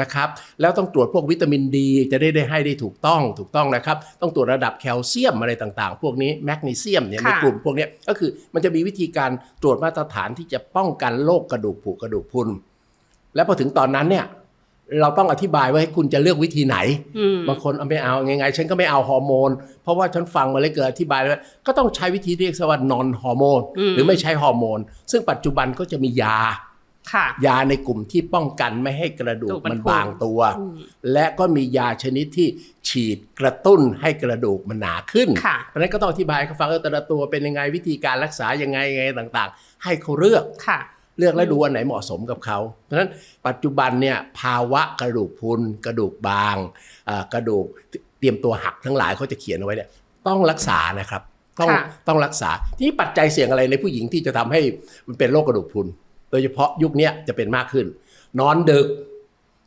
นะครับแล้วต้องตรวจพวกวิตามินดีจะได้ให้ได้ถูกต้องนะครับต้องตรวจระดับแคลเซียมอะไรต่างๆพวกนี้แมกนีเซียมเนี่ยในกลุ่มพวกนี้ก็คือมันจะมีวิธีการตรวจมาตรฐานที่จะป้องกันโรคกระดูกผุกระดูกพรุนและพอถึงตอนนั้นเนี่ยเราต้องอธิบายว่าให้คุณจะเลือกวิธีไหนบางคนไม่เอาไงฉันก็ไม่เอาฮอร์โมนเพราะว่าฉันฟังมาเลยเกิดอธิบายแล้วก็ต้องใช้วิธีเรียกว่านอนฮอร์โมนหรือไม่ใช้ฮอร์โมนซึ่งปัจจุบันก็จะมียาในกลุ่มที่ป้องกันไม่ให้กระดูกมันบางตัวและก็มียาชนิดที่ฉีดกระตุ้นให้กระดูกมันหนาขึ้นเพราะฉะนั้นก็ต้องอธิบายให้เขาฟังแต่ละตัวเป็นยังไงวิธีการรักษายังไงต่างๆให้เขาเลือกและดูอันไหนเหมาะสมกับเขาเพราะฉะนั้นปัจจุบันเนี่ยภาวะกระดูกพรุนกระดูกบางกระดูกเตรียมตัวหักทั้งหลายเขาจะเขียนเอาไว้เนี่ยต้องรักษานะครับต้องรักษาที่ปัจจัยเสี่ยงอะไรในผู้หญิงที่จะทำให้มันเป็นโรคกระดูกพรุนโดยเฉพาะยุคนี้จะเป็นมากขึ้นนอนดึก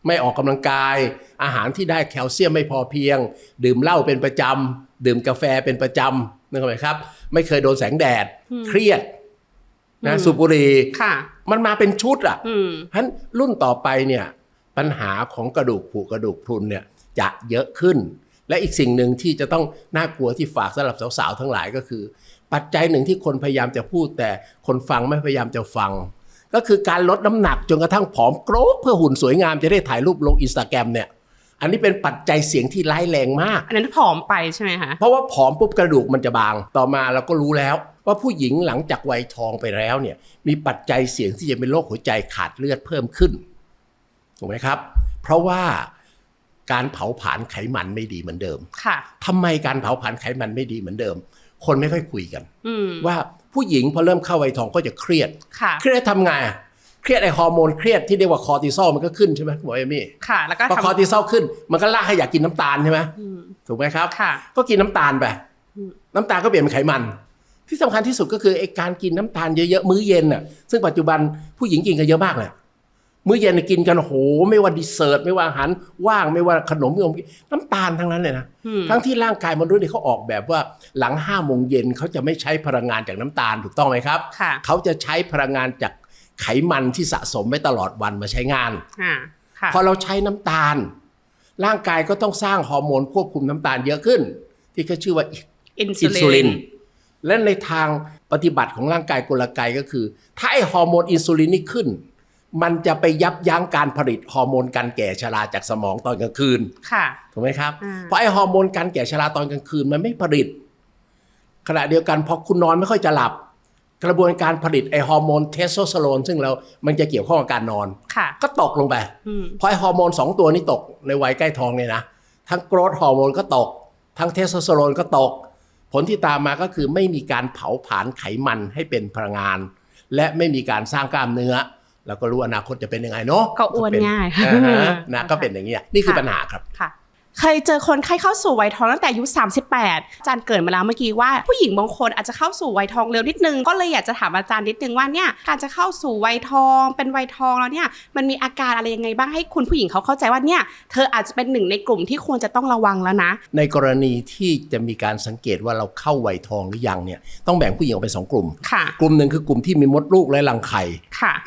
ไม่ออกกำลังกายอาหารที่ได้แคลเซียมไม่พอเพียงดื่มเหล้าเป็นประจำดื่มกาแฟเป็นประจำนึกออกไหมครับไม่เคยโดนแสงแดดเครียดนะสูบบุหรี่มันมาเป็นชุดอ่ะเพราะฉะนั้นรุ่นต่อไปเนี่ยปัญหาของกระดูกผุกระดูกพรุนเนี่ยจะเยอะขึ้นและอีกสิ่งหนึ่งที่จะต้องน่ากลัวที่ฝากสำหรับสาวๆทั้งหลายก็คือปัจจัยหนึ่งที่คนพยายามจะพูดแต่คนฟังไม่พยายามจะฟังก็คือการลดน้ำหนักจนกระทั่งผอมโกรกเพื่อหุ่นสวยงามจะได้ถ่ายรูปลง Instagram เนี่ยอันนี้เป็นปัจจัยเสี่ยงที่ร้ายแรงมากอันนั้นผอมไปใช่ไหมคะเพราะว่าผอมปุ๊บกระดูกมันจะบางต่อมาเราก็รู้แล้วว่าผู้หญิงหลังจากวัยทองไปแล้วเนี่ยมีปัจจัยเสี่ยงที่จะเป็นโรคหัวใจขาดเลือดเพิ่มขึ้นถูกไหมครับเพราะว่าการเผาผลาญไขมันไม่ดีเหมือนเดิมทำไมการเผาผลาญไขมันไม่ดีเหมือนเดิมคนไม่ค่อยคุยกันว่าผู้หญิงพอเริ่มเข้าวัยทองก็จะเครียดทำไงเครียดไอฮอร์โมนเครียดที่เรียกว่าคอร์ติซอลมันก็ขึ้นใช่ไหมหมอเอมี่ค่ะแล้วก็พอคอร์ติซอลขึ้นมันก็ลากให้อยากกินน้ำตาลใช่ไหมถูกไหมครับก็กินน้ำตาลไปน้ำตาลก็เปลี่ยนเป็นไขมันที่สำคัญที่สุดก็คือไอการกินน้ำตาลเยอะๆมื้อเย็นน่ะซึ่งปัจจุบันผู้หญิงกินกันเยอะมากเลยมื้อเย็นกินกันโหไม่ว่าดิเซอร์ตไม่ว่าอาหารว่างไม่ว่าขนมน้ำตาลทั้งนั้นเลยนะทั้งที่ร่างกายมนุษย์เขาออกแบบว่าหลัง5 โมงเย็นเขาจะไม่ใช้พลังงานจากน้ำตาลถูกต้องไหมครับเขาจะใช้พลังงานจากไขมันที่สะสมไว้ตลอดวันมาใช้งานพอเราใช้น้ำตาลร่างกายก็ต้องสร้างฮอร์โมนควบคุมน้ำตาลเยอะขึ้นที่เขาชื่อว่าอินซูลินและในทางปฏิบัติของร่างกายกลไกก็คือถ้าไอฮอร์โมนอินซูลินนี่ขึ้นมันจะไปยับยั้งการผลิตฮอร์โมนการแก่ชราจากสมองตอนกลางคืนถูกไหมครับเพราะไอฮอร์โมนการแก่ชราตอนกลางคืนมันไม่ผลิตขณะเดียวกันพอคุณนอนไม่ค่อยจะหลับกระบวนการผลิตไอฮอร์โมนเทสโทสเตอโรนซึ่งมันจะเกี่ยวข้องกับการนอนก็ตกลงไปเพราะไอฮอร์โมน2 ตัวนี้ตกในวัยใกล้ท้องเนี่ยนะทั้งโกรทฮอร์โมนก็ตกทั้งเทสโทสเตอโรนก็ตกผลที่ตามมาก็คือไม่มีการเผาผลาญไขมันให้เป็นพลังงานและไม่มีการสร้างกล้ามเนื้อ แล้วก็รู้อนาคตจะเป็นยังไงเนาะก็อ้วนง่ายนะก็เป็นอย่างนี้นี่คือปัญหาครับค่ะเคยเจอคนไข้เข้าสู่วัยทองตั้งแต่อายุ38อาจารย์เกริ่นมาแล้วเมื่อกี้ว่าผู้หญิงบางคนอาจจะเข้าสู่วัยทองเร็วนิดนึงก็เลยอยากจะถามอาจารย์นิดนึงว่าเนี่ยการจะเข้าสู่วัยทองเป็นวัยทองแล้วเนี่ยมันมีอาการอะไรยังไงบ้างให้คุณผู้หญิงเขาเข้าใจว่าเนี่ยเธออาจจะเป็นหนึ่งในกลุ่มที่ควรจะต้องระวังแล้วนะในกรณีที่จะมีการสังเกตว่าเราเข้าวัยทองหรือยังเนี่ยต้องแบ่งผู้หญิงออกเป็น2 กลุ่มกลุ่มหนึ่งคือกลุ่มที่มีมดลูกและรังไข่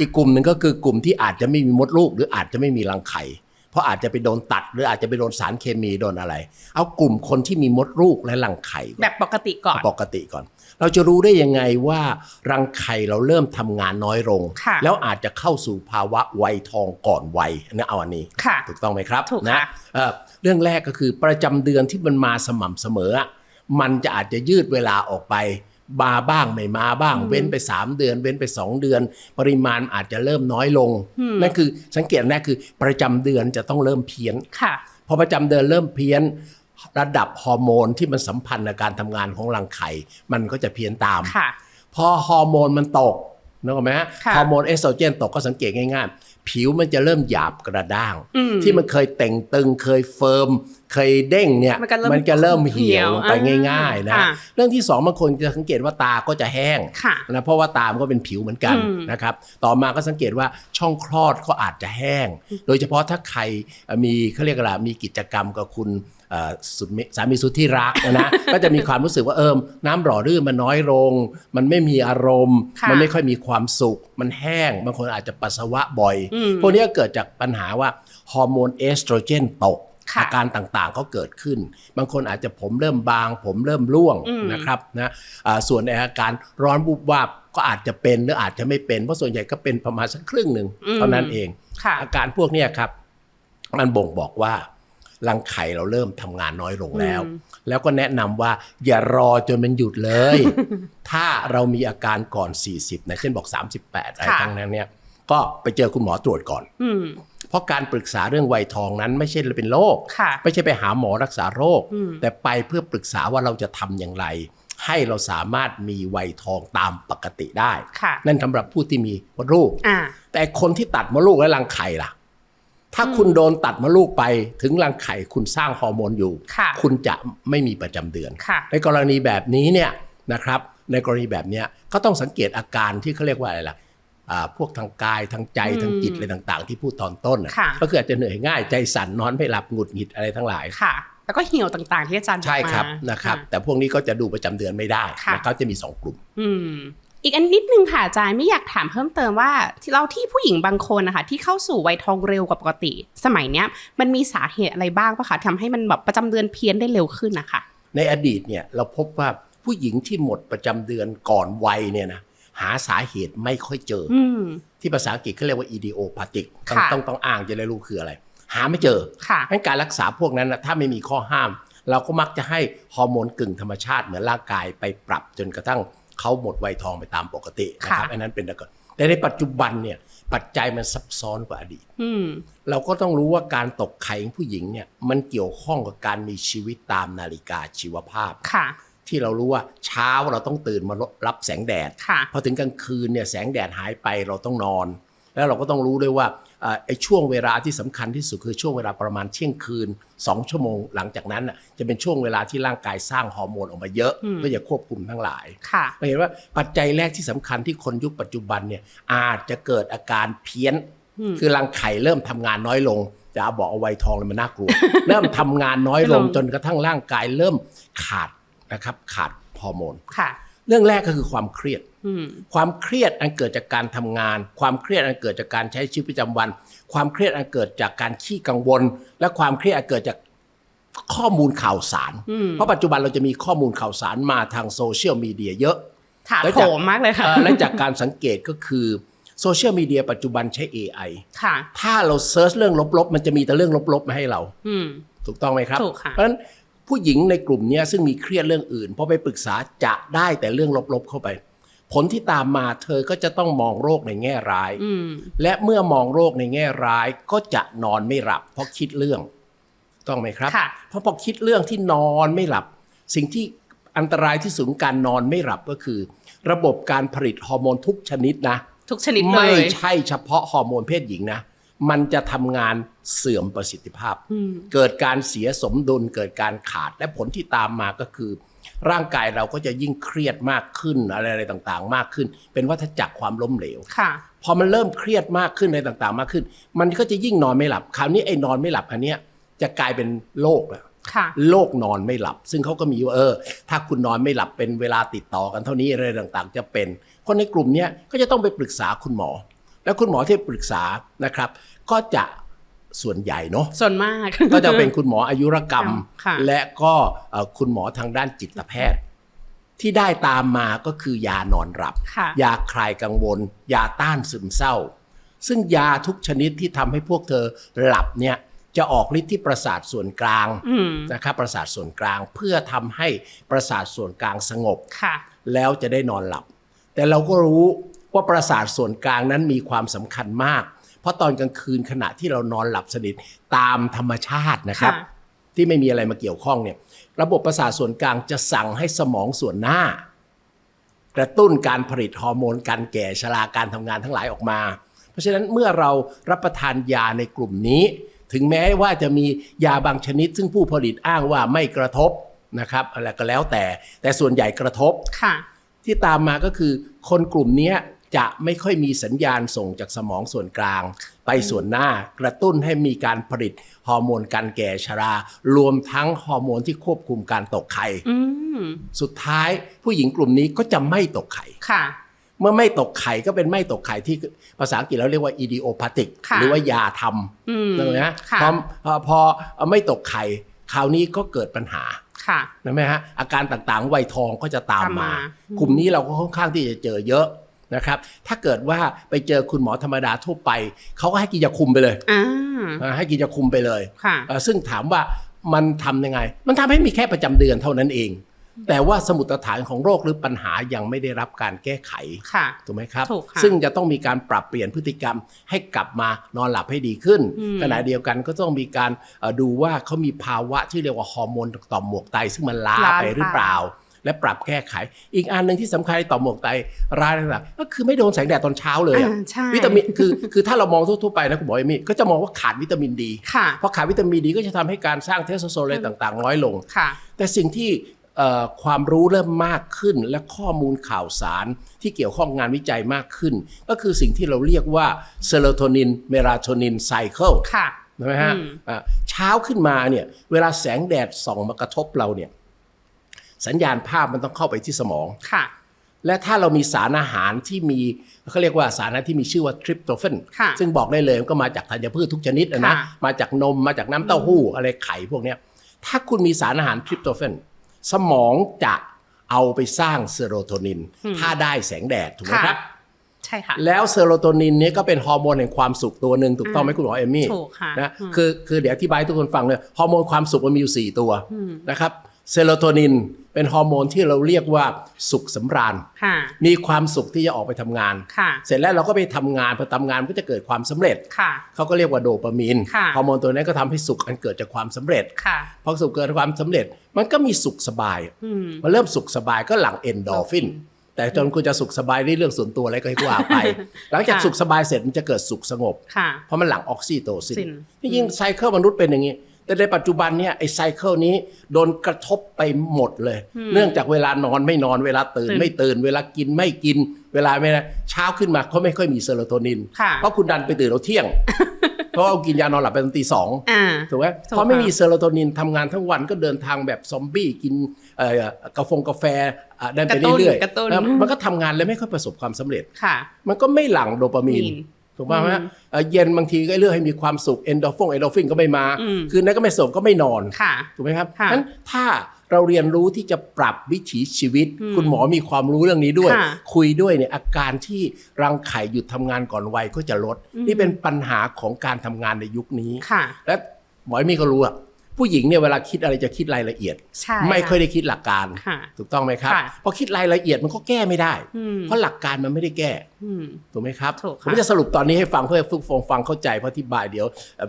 อีกกลุ่มหนึ่งก็คือกลุ่มที่อาจจะไม่มีมดลูกหรืออาจจะไม่มีรังไข่เพราะอาจจะไปโดนตัดหรืออาจจะไปโดนสารเคมีโดนอะไรเอากลุ่มคนที่มีมดลูกและรังไข่แบบปกติก่อนเราจะรู้ได้ยังไงว่ารังไข่เราเริ่มทำงานน้อยลงแล้วอาจจะเข้าสู่ภาวะวัยทองก่อนวัยนะเอาอันนี้ถูกต้องไหมครับนะเรื่องแรกก็คือประจำเดือนที่มันมาสม่ำเสมอมันจะอาจจะยืดเวลาออกไปมาบ้างไม่มาบ้างเว้นไป3 เดือนเว้นไป2 เดือนปริมาณอาจจะเริ่มน้อยลงนั่นคือสังเกตแรกคือประจำเดือนจะต้องเริ่มเพี้ยนพอประจำเดือนเริ่มเพี้ยนระดับฮอร์โมนที่มันสัมพันธ์กับการทำงานของรังไข่มันก็จะเพี้ยนตามพอฮอร์โมนมันตกนึกออกไหมฮะฮอร์โมนเอสโตรเจนตกก็สังเกตง่ายๆผิวมันจะเริ่มหยาบกระด้างที่มันเคยเต่งตึงเคยเฟิร์มเคยเด้งเนี่ยมันจะเริ่มเหี่ยวลงไปง่ายๆนะเรื่องที่2บางคนจะสังเกตว่าตาก็จะแห้งนะเพราะว่าตามันก็เป็นผิวเหมือนกันนะครับต่อมาก็สังเกตว่าช่องคลอดก็อาจจะแห้งโดยเฉพาะถ้าใครมีเขาเรียกอะไรมีกิจกรรมกับคุณสามีสุดที่รักนะก็จะมีความรู้สึกว่าน้ำหล่อลื่นมันน้อยลงมันไม่มีอารมณ์มันไม่ค่อยมีความสุขมันแห้งบางคนอาจจะปัสสาวะบ่อยพวกนี้เกิดจากปัญหาว่าฮอร์โมนเอสโตรเจนตกอาการต่างๆก็เกิดขึ้นบางคนอาจจะผมเริ่มบางผมเริ่มร่วงนะครับนะส่วนในอาการร้อนบุบวาบก็อาจจะเป็นหรืออาจจะไม่เป็นเพราะส่วนใหญ่ก็เป็นประมาณสักครึ่งหนึ่งเท่านั้นเองอาการพวกนี้ครับมันบ่งบอกว่ารังไข่เราเริ่มทำงานน้อยลงแล้วก็แนะนำว่าอย่ารอจนมันหยุดเลย ถ้าเรามีอาการก่อน40นะเช่นบอก38อะไรทั้งนั้นเนี่ยก็ไปเจอคุณหมอตรวจก่อนเพราะการปรึกษาเรื่องวัยทองนั้นไม่ใช่เป็นโรคไม่ใช่ไปหาหมอรักษาโรคแต่ไปเพื่อปรึกษาว่าเราจะทำอย่างไรให้เราสามารถมีวัยทองตามปกติได้นั่นสำหรับผู้ที่มีมดลูกแต่คนที่ตัดมดลูกและรังไข่ล่ะถ้าคุณโดนตัดมดลูกไปถึงรังไข่คุณสร้างฮอร์โมนอยู่คุณจะไม่มีประจำเดือนในกรณีแบบนี้เนี่ยนะครับในกรณีแบบนี้ก็ต้องสังเกตอาการที่เขาเรียกว่าอะไรล่ะพวกทางกายทางใจทางจิตอะไรต่างๆที่พูดตอนต้นก็คืออาจจะเหนื่อยง่ายใจสั่นนอนไม่หลับหงุดหงิดอะไรทั้งหลายแล้วก็เหี่ยวต่างๆที่อาจารย์บอกมาใช่ครับนะครับแต่พวกนี้ก็จะดูประจำเดือนไม่ได้นะเขาจะมี2 กลุ่มอีกอันนิดนึงค่ะอาจารย์ไม่อยากถามเพิ่มเติมว่าเราที่ผู้หญิงบางคนนะคะที่เข้าสู่วัยทองเร็วกว่าปกติสมัยเนี้ยมันมีสาเหตุอะไรบ้างปะคะทำให้มันแบบประจำเดือนเพี้ยนได้เร็วขึ้นนะคะในอดีตเนี่ยเราพบว่าผู้หญิงที่หมดประจำเดือนก่อนวัยเนี่ยนะหาสาเหตุไม่ค่อยเจอที่ภาษาอังกฤษเขาเรียกว่า idiopathic ต้องอ้างจะได้รู้คืออะไรหาไม่เจองั้นการรักษาพวกนั้นนะถ้าไม่มีข้อห้ามเราก็มักจะให้ฮอร์โมนกึ่งธรรมชาติเหมือนร่างกายไปปรับจนกระทั่งเขาหมดวัยทองไปตามปกตินะครับอันนั้นเป็นแต่ในปัจจุบันเนี่ยปัจจัยมันซับซ้อนกว่าอดีตเราก็ต้องรู้ว่าการตกไข่ของผู้หญิงเนี่ยมันเกี่ยวข้องกับการมีชีวิตตามนาฬิกาชีวภาพที่เรารู้ว่าเช้าเราต้องตื่นมารับแสงแดดพอถึงกลางคืนเนี่ยแสงแดดหายไปเราต้องนอนแล้วเราก็ต้องรู้ด้วยว่าไอ้ช่วงเวลาที่สำคัญที่สุดคือช่วงเวลาประมาณเที่ยงคืน2 ชั่วโมงหลังจากนั้นจะเป็นช่วงเวลาที่ร่างกายสร้างฮอร์โมนออกมาเยอะเพื่อจะควบคุมทั้งหลายเราเห็นว่าปัจจัยแรกที่สำคัญที่คนยุคปัจจุบันเนี่ยอาจจะเกิดอาการเพี้ยนคือรังไข่เริ่มทำงานน้อยลงจะบอกเอาวัยทองเลยมันน่ากลัว เริ่มทำงานน้อยลงจนกระทั่งร่างกายเริ่มขาดนะครับขาดฮอร์โมนเรื่องแรกก็คือความเครียดความเครียดอันเกิดจากการทำงานความเครียดอันเกิดจากการใช้ชีวิตประจำวันความเครียดอันเกิดจากการขี้กังวลและความเครียดอันเกิดจากข้อมูลข่าวสารเพราะปัจจุบันเราจะมีข้อมูลข่าวสารมาทางโซเชียลมีเดียเยอะถาโถมมากเลยค่ะและจากการสังเกตก็คือโซเชียลมีเดียปัจจุบันใช้ AI ถ้าเราเซิร์ชเรื่องลบๆมันจะมีแต่เรื่องลบๆมาให้เราถูกต้องไหมครับเพราะฉะนั้นผู้หญิงในกลุ่มนี้ซึ่งมีเครียดเรื่องอื่นพอไปปรึกษาจะได้แต่เรื่องลบๆเข้าไปผลที่ตามมาเธอก็จะต้องมองโรคในแง่ร้ายและเมื่อมองโรคในแง่ร้ายก็จะนอนไม่หลับเพราะคิดเรื่องต้องไหมครับเพราะพอคิดเรื่องที่นอนไม่หลับสิ่งที่อันตรายที่สุดของการนอนไม่หลับก็คือระบบการผลิตฮอร์โมนทุกชนิดนะ ทุกชนิดเลยไม่ใช่เฉพาะฮอร์โมนเพศหญิงนะมันจะทำงานเสื่อมประสิทธิภาพเกิดการเสียสมดุลเกิดการขาดและผลที่ตามมาก็คือร่างกายเราก็จะยิ่งเครียดมากขึ้นอะไรต่างๆมากขึ้นเป็นวัฏจักรความล้มเหลวพอมันเริ่มเครียดมากขึ้นอะไรต่างๆมากขึ้นมันก็จะยิ่งนอนไม่หลับคราวนี้ไอ้นอนไม่หลับอันเนี้ยจะกลายเป็นโรคแล้วโรคนอนไม่หลับซึ่งเขาก็มีว่าถ้าคุณนอนไม่หลับเป็นเวลาติดต่อกันเท่านี้อะไรต่างๆจะเป็นคนในกลุ่มนี้ก็จะต้องไปปรึกษาคุณหมอแล้วคุณหมอที่ปรึกษานะครับก็จะส่วนใหญ่เนาะส่วนมาก ก็จะเป็นคุณหมออายุรกรรมและก็คุณหมอทางด้านจิตแพทย์ที่ได้ตามมาก็คือยานอนหลับยาคลายกังวลยาต้านซึมเศร้าซึ่งยาทุกชนิดที่ทำให้พวกเธอหลับเนี่ยจะออกฤทธิ์ที่ประสาทส่วนกลางนะครับประสาทส่วนกลางเพื่อทำให้ประสาทส่วนกลางสงบแล้วจะได้นอนหลับแต่เราก็รู้ว่าประสาทส่วนกลางนั้นมีความสำคัญมากเพราะตอนกลางคืนขณะที่เรานอนหลับสนิทตามธรรมชาตินะครับที่ไม่มีอะไรมาเกี่ยวข้องเนี่ยระบบประสาทส่วนกลางจะสั่งให้สมองส่วนหน้ากระตุ้นการผลิตฮอร์โมนการแก่ชราการทำงานทั้งหลายออกมาเพราะฉะนั้นเมื่อเรารับประทานยาในกลุ่มนี้ถึงแม้ว่าจะมียาบางชนิดซึ่งผู้ผลิตอ้างว่าไม่กระทบนะครับอะไรก็แล้วแต่ส่วนใหญ่กระทบที่ตามมาก็คือคนกลุ่มนี้จะไม่ค่อยมีสัญญาณส่งจากสมองส่วนกลางไปส่วนหน้ากระตุ้นให้มีการผลิตฮอร์โมนการแก่ชรารวมทั้งฮอร์โมนที่ควบคุมการตกไข่สุดท้ายผู้หญิงกลุ่มนี้ก็จะไม่ตกไข่เมื่อไม่ตกไข่ก็เป็นไม่ตกไข่ที่ภาษาอังกฤษเราเรียกว่า idiopathic หรือว่ายาทำนะพอไม่ตกไข่คราวนี้ก็เกิดปัญหาใช่ไหมฮะอาการต่างๆวัยทองก็จะตามมากลุ่มนี้เราก็ค่อนข้างที่จะเจอเยอะนะครับถ้าเกิดว่าไปเจอคุณหมอธรรมดาทั่วไปเขาก็ให้กินยาคุมไปเลยให้กินยาคุมไปเลยซึ่งถามว่ามันทำยังไงมันทำให้มีแค่ประจำเดือนเท่านั้นเองแต่ว่าสมุดฐานของโรคหรือปัญหายังไม่ได้รับการแก้ไขถูกไหมครับซึ่งจะต้องมีการปรับเปลี่ยนพฤติกรรมให้กลับมานอนหลับให้ดีขึ้นขณะเดียวกันก็ต้องมีการดูว่าเขามีภาวะที่เรียกว่าฮอร์โมนต่อมหมวกไตซึ่งมันล้าไปหรือเปล่าและปรับแก้ไขอีกอันหนึ่งที่สำคัญในต่อมหมวกไตร้ายต่างๆก็คือไม่โดนแสงแดดตอนเช้าเลยวิตามินคือถ้าเรามองทั่วไปนะคุณหมอเอมี่ก็จะมองว่าขาดวิตามินดีเพราะขาดวิตามินดีก็จะทำให้การสร้างเทสโทสเตอโรนอะไรต่างๆน้อยลงแต่สิ่งที่ความรู้เริ่มมากขึ้นและข้อมูลข่าวสารที่เกี่ยวข้องงานวิจัยมากขึ้นก็คือสิ่งที่เราเรียกว่าเซโรโทนินเมลาโทนินไซเคิลใช่ไหมฮะเช้าขึ้นมาเนี่ยเวลาแสงแดดส่องมากระทบเราเนี่ยสัญญาณภาพมันต้องเข้าไปที่สมองและถ้าเรามีสารอาหารที่มีเขาเรียกว่าสารที่มีชื่อว่าทริปโตเฟนซึ่งบอกได้เลยมันก็มาจากธัญพืชทุกชนิดนะมาจากนมมาจากน้ำเต้าหู้อะไรไข่พวกนี้ถ้าคุณมีสารอาหารทริปโตเฟนสมองจะเอาไปสร้างเซโรโทนินถ้าได้แสงแดดถูกไหมครับใช่ค่ะแล้วเซโรโทนินนี้ก็เป็นฮอร์โมนแห่งความสุขตัวหนึ่งถูกต้องไหมคุณหมอเอมี่ถูกค่ะนะคือเดี๋ยวอธิบายให้ทุกคนฟังเลยฮอร์โมนความสุขมันมีอยู่4ตัวนะครับเซโรโทนินเป็นฮอร์โมนที่เราเรียกว่าสุขสำราญมีความสุขที่จะออกไปทำงานเสร็จแล้วเราก็ไปทำงานพอทำงานก็จะเกิดความสำเร็จเขาก็เรียกว่าโดปามีนฮอร์โมนตัวนี้ก็ทำให้สุขอันเกิดจากความสำเร็จพอสุขเกิดจากความสำเร็จมันก็มีสุขสบายมันเริ่มสุขสบายก็หลั่งเอนโดรฟินแต่จนคุณจะสุขสบายในเรื่องส่วนตัวอะไรก็ให้ว่าไปหลังจากสุขสบายเสร็จมันจะเกิดสุขสงบเพราะมันหลั่งออกซิโตซินที่ยิ่งไซเคิลมนุษย์เป็นอย่างนี้แต่ในปัจจุบันเนี่ยไอ้ไซเคิลนี้โดนกระทบไปหมดเลยเนื่องจากเวลานอนไม่นอนเวลาตื่นไม่ตื่นเวลากินไม่กินเวลาไม่นะเช้าขึ้นมาเขาไม่ค่อยมีเซโรโทนินเพราะคุณดันไปตื่นเราเที่ยงเพราะเอากินยานอนหลับไปตอนตี 2ถูกไหมเพราะไม่มีเซโรโทนินทำงานทั้งวันก็เดินทางแบบซอมบี้กินกาแฟได้ไปเรื่อยๆแล้วมันก็ทำงานแล้วไม่ค่อยประสบความสำเร็จมันก็ไม่หลั่งโดปามีนถูกป่ะฮะเย็นบางทีก็เลือกให้มีความสุขเอนโดฟินก็ไม่มาคืนนั้นก็ไม่สบก็ไม่นอนถูกไหมครับงั้นถ้าเราเรียนรู้ที่จะปรับวิถีชีวิตคุณหมอมีความรู้เรื่องนี้ด้วยคุยด้วยเนี่ยอาการที่รังไข่หยุดทำงานก่อนวัยก็จะลดนี่เป็นปัญหาของการทำงานในยุคนี้และหมอมีก็รู้อะผู้หญิงเนี่ยเวลาคิดอะไรจะคิดรายละเอียดไม่ค่อยได้คิดหลักการถูกต้องไหมครับพอคิดรายละเอียดมันก็แก้ไม่ได้เพราะหลักการมันไม่ได้แก้ ถูกไหมครับ ถูก ผมจะสรุปตอนนี้ให้ฟังเพื่อให้ทุกฟังเข้าใจเพราะอธิบายเดี๋ยว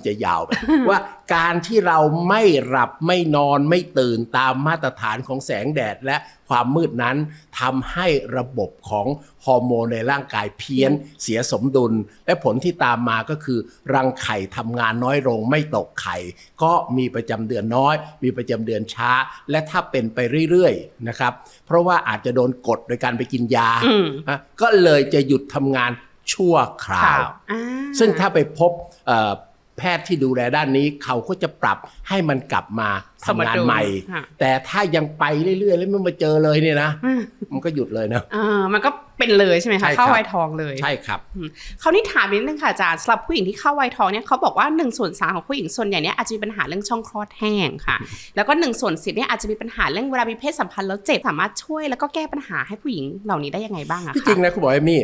จะยาวไป ว่าการที่เราไม่หลับไม่นอนไม่ตื่นตามมาตรฐานของแสงแดดและความมืดนั้นทำให้ระบบของฮอร์โมนในร่างกายเพี้ยนเสียสมดุลและผลที่ตามมาก็คือรังไข่ทำงานน้อยลงไม่ตกไข่ก็มีประจำเดือนน้อยมีประจำเดือนช้าและถ้าเป็นไปเรื่อยๆนะครับเพราะว่าอาจจะโดนกดโดยการไปกินยาก็เลยจะหยุดทำงานชั่วคราวซึ่งถ้าไปพบแพทย์ที่ดูแลด้านนี้เขาก็จะปรับให้มันกลับมาทำงานใหม่แต่ถ้ายังไปเรื่อยๆแล้วไม่มาเจอเลยเนี่ยนะมันก็หยุดเลยนะมันก็เป็นเลยใช่ไหมคะเข้าวัยทองเลยใช่ครับคราวนี้ถามนิดนึงค่ะอาจารย์สำหรับผู้หญิงที่เข้าวัยทองเนี่ยเขาบอกว่า1/3ของผู้หญิงส่วนใหญ่เนี่ยอาจจะมีปัญหาเรื่องช่องคลอดแห้งค่ะแล้วก็1/10เนี่ยอาจจะมีปัญหาเรื่องเวลามีเพศสัมพันธ์แล้วเจ็บสามารถช่วยแล้วก็แก้ปัญหาให้ผู้หญิงเหล่านี้ได้ยังไงบ้างอะคะที่จริงนะคุณหมอเอมี่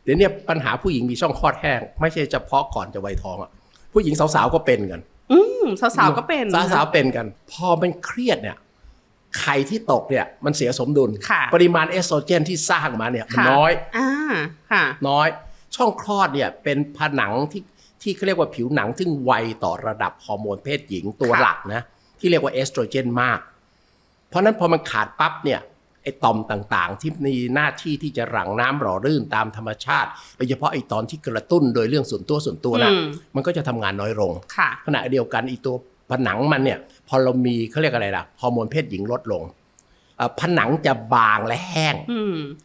เดี๋ยวนี้ปัญหาผู้หญิงมีช่องคลอดแห้งไม่ใช่เฉพาะก่อนจะวัยทองอ่ะผู้หญิงสาวๆก็เป็นกันสาวๆก็เป็นสาวๆเป็นกันพอมันเครียดเนี่ยไข่ที่ตกเนี่ยมันเสียสมดุลปริมาณเอสโตรเจนที่สร้างมาเนี่ยมันน้อยน้อยช่องคลอดเนี่ยเป็นผนังที่เขาเรียกว่าผิวหนังซึ่งไวต่อระดับฮอร์โมนเพศหญิงตัวหลักนะที่เรียกว่าเอสโตรเจนมากเพราะนั้นพอมันขาดปั๊บเนี่ยไอ้ต่อมต่างๆที่มีหน้าที่ที่จะหลั่งน้ำหล่อลื่นตามธรรมชาติโดยเฉพาะไอ้ตอนที่กระตุ้นโดยเรื่องส่วนตัวนะมันก็จะทำงานน้อยลงขณะเดียวกันไอ้ตัวผนังมันเนี่ยพอเรามีเขาเรียกอะไรล่ะฮอร์โมนเพศหญิงลดลงผนังจะบางและแห้ง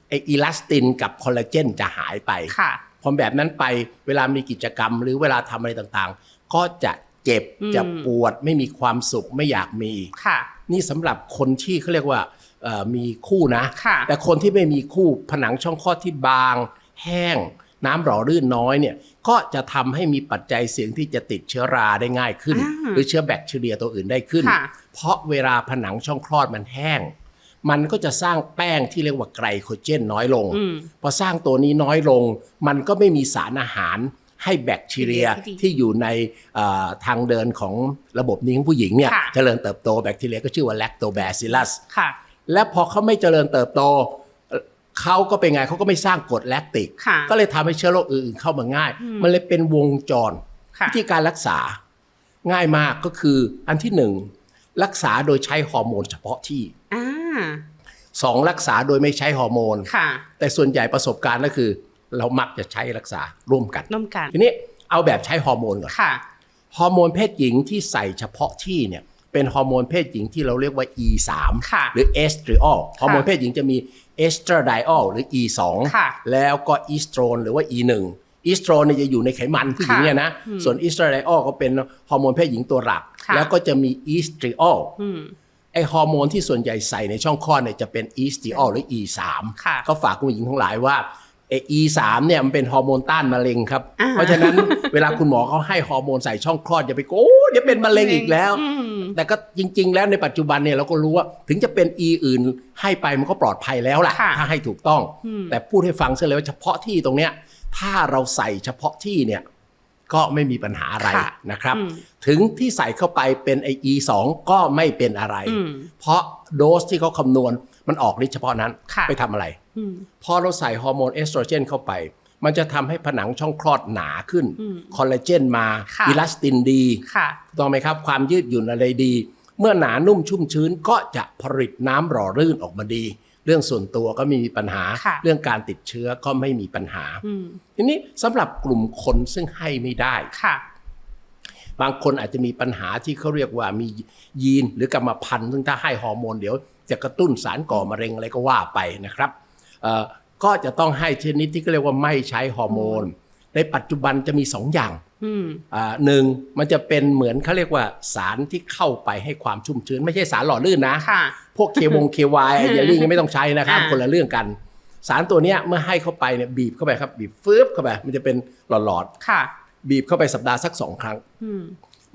ไอ้อีลาสตินกับคอลลาเจนจะหายไปพอแบบนั้นไปเวลามีกิจกรรมหรือเวลาทำอะไรต่างๆก็จะเจ็บจะปวดไม่มีความสุขไม่อยากมีนี่สำหรับคนที่เขาเรียกว่ามีคู่นะแต่คนที่ไม่มีคู่ผนังช่องคลอดที่บางแห้งน้ำหล่อลื่นน้อยเนี่ยก็จะทำให้มีปัจจัยเสี่ยงที่จะติดเชื้อราได้ง่ายขึ้นหรือเชื้อแบคทีเรียตัวอื่นได้ขึ้นเพราะเวลาผนังช่องคลอดมันแห้งมันก็จะสร้างแป้งที่เรียกว่าไกลโคเจนน้อยลงพอสร้างตัวนี้น้อยลงมันก็ไม่มีสารอาหารให้แบคทีเรียที่อยู่ในทางเดินของระบบนิ้วผู้หญิงเนี่ยเจริญเติบโตแบคทีเรียก็ชื่อว่าแลคโตแบซิลลัสและพอเขาไม่เจริญเติบโตเขาก็เป็นไงเขาก็ไม่สร้างกรดแลคติกก็เลยทำให้เชื้อโรคอื่นเข้ามาง่ายมันเลยเป็นวงจรวิธีการรักษาง่ายมากก็คืออันที่หนึ่งรักษาโดยใช้ฮอร์โมนเฉพาะที่สองรักษาโดยไม่ใช้ฮอร์โมนแต่ส่วนใหญ่ประสบการณ์ก็คือเรามักจะใช้รักษาร่วมกันทีนี้เอาแบบใช้ฮอร์โมนก่อนฮอร์โมนเพศหญิงที่ใส่เฉพาะที่เนี่ยเป็นฮอร์โมนเพศหญิงที่เราเรียกว่า E3 หรือเอสโตรอลฮอร์โมนเพศหญิงจะมีเอสโตรไดออลหรือ E2 แล้วก็อีสโตรนหรือว่า E1 อีสโตรนเนี่ยจะอยู่ในไขมันผู้หญิงเนี่ยนะส่วนอีสโตรไดออลก็เป็นฮอร์โมนเพศหญิงตัวหลักแล้วก็จะมีอีสโตรอลไอฮอร์โมนที่ส่วนใหญ่ใส่ในช่องคลอดเนี่ยจะเป็นอีสโตรอลหรือ E3 ก็ฝากคุณหญิงทั้งหลายว่าE3 เนี่ยมันเป็นฮอร์โมนต้านมะเร็งครับเพราะฉะนั้นเวลาคุณหมอเขาให้ฮอร์โมนใส่ช่องคลอดอย่าไปโอ้เดี๋ยวเป็นมะเร็งอีกแล้วแต่ก็จริงๆแล้วในปัจจุบันเนี่ยเราก็รู้ว่าถึงจะเป็น E อื่นให้ไปมันก็ปลอดภัยแล้วล่ะถ้าให้ถูกต้องแต่พูดให้ฟังซะเลยว่าเฉพาะที่ตรงเนี้ยถ้าเราใส่เฉพาะที่เนี่ยก็ไม่มีปัญหาอะไรนะครับถึงที่ใส่เข้าไปเป็นไอ E2 ก็ไม่เป็นอะไรเพราะโดสที่เขาคำนวณมันออกฤทธิ์เฉพาะนั้นไปทำอะไรพอเราใส่ฮอร์โมนเอสโตรเจนเข้าไปมันจะทำให้ผนังช่องคลอดหนาขึ้นคอลลาเจนมาอิลาสตินดีถูกต้องไหมครับความยืดหยุ่นอะไรดีเมื่อหนานุ่มชุ่มชื้นก็จะผลิตน้ำหล่อลื่นออกมาดีเรื่องส่วนตัวก็ไม่มีปัญหาเรื่องการติดเชื้อก็ไม่มีปัญหาทีนี้สำหรับกลุ่มคนซึ่งให้ไม่ได้บางคนอาจจะมีปัญหาที่เขาเรียกว่ามียีนหรือกรรมพันธุ์ซึ่งถ้าให้ฮอร์โมนเดี๋ยวจะกระตุ้นสารก่อมะเร็งอะไรก็ว่าไปนะครับก็จะต้องให้ชนิดที่เขาเรียกว่าไม่ใช้ฮอร์โมนในปัจจุบันจะมี2 อย่างหนึ่งมันจะเป็นเหมือนเขาเรียกว่าสารที่เข้าไปให้ความชุ่มชื้นไม่ใช่สารหล่อลื่นนะพวกเควายไอเยลลี่ยังไม่ต้องใช้นะครับคนละเรื่องกันสารตัวนี้เมื่อให้เข้าไปเนี่ยบีบเข้าไปครับบีบฟืบเข้าไปมันจะเป็นหลอดบีบเข้าไปสัปดาห์สัก2 ครั้ง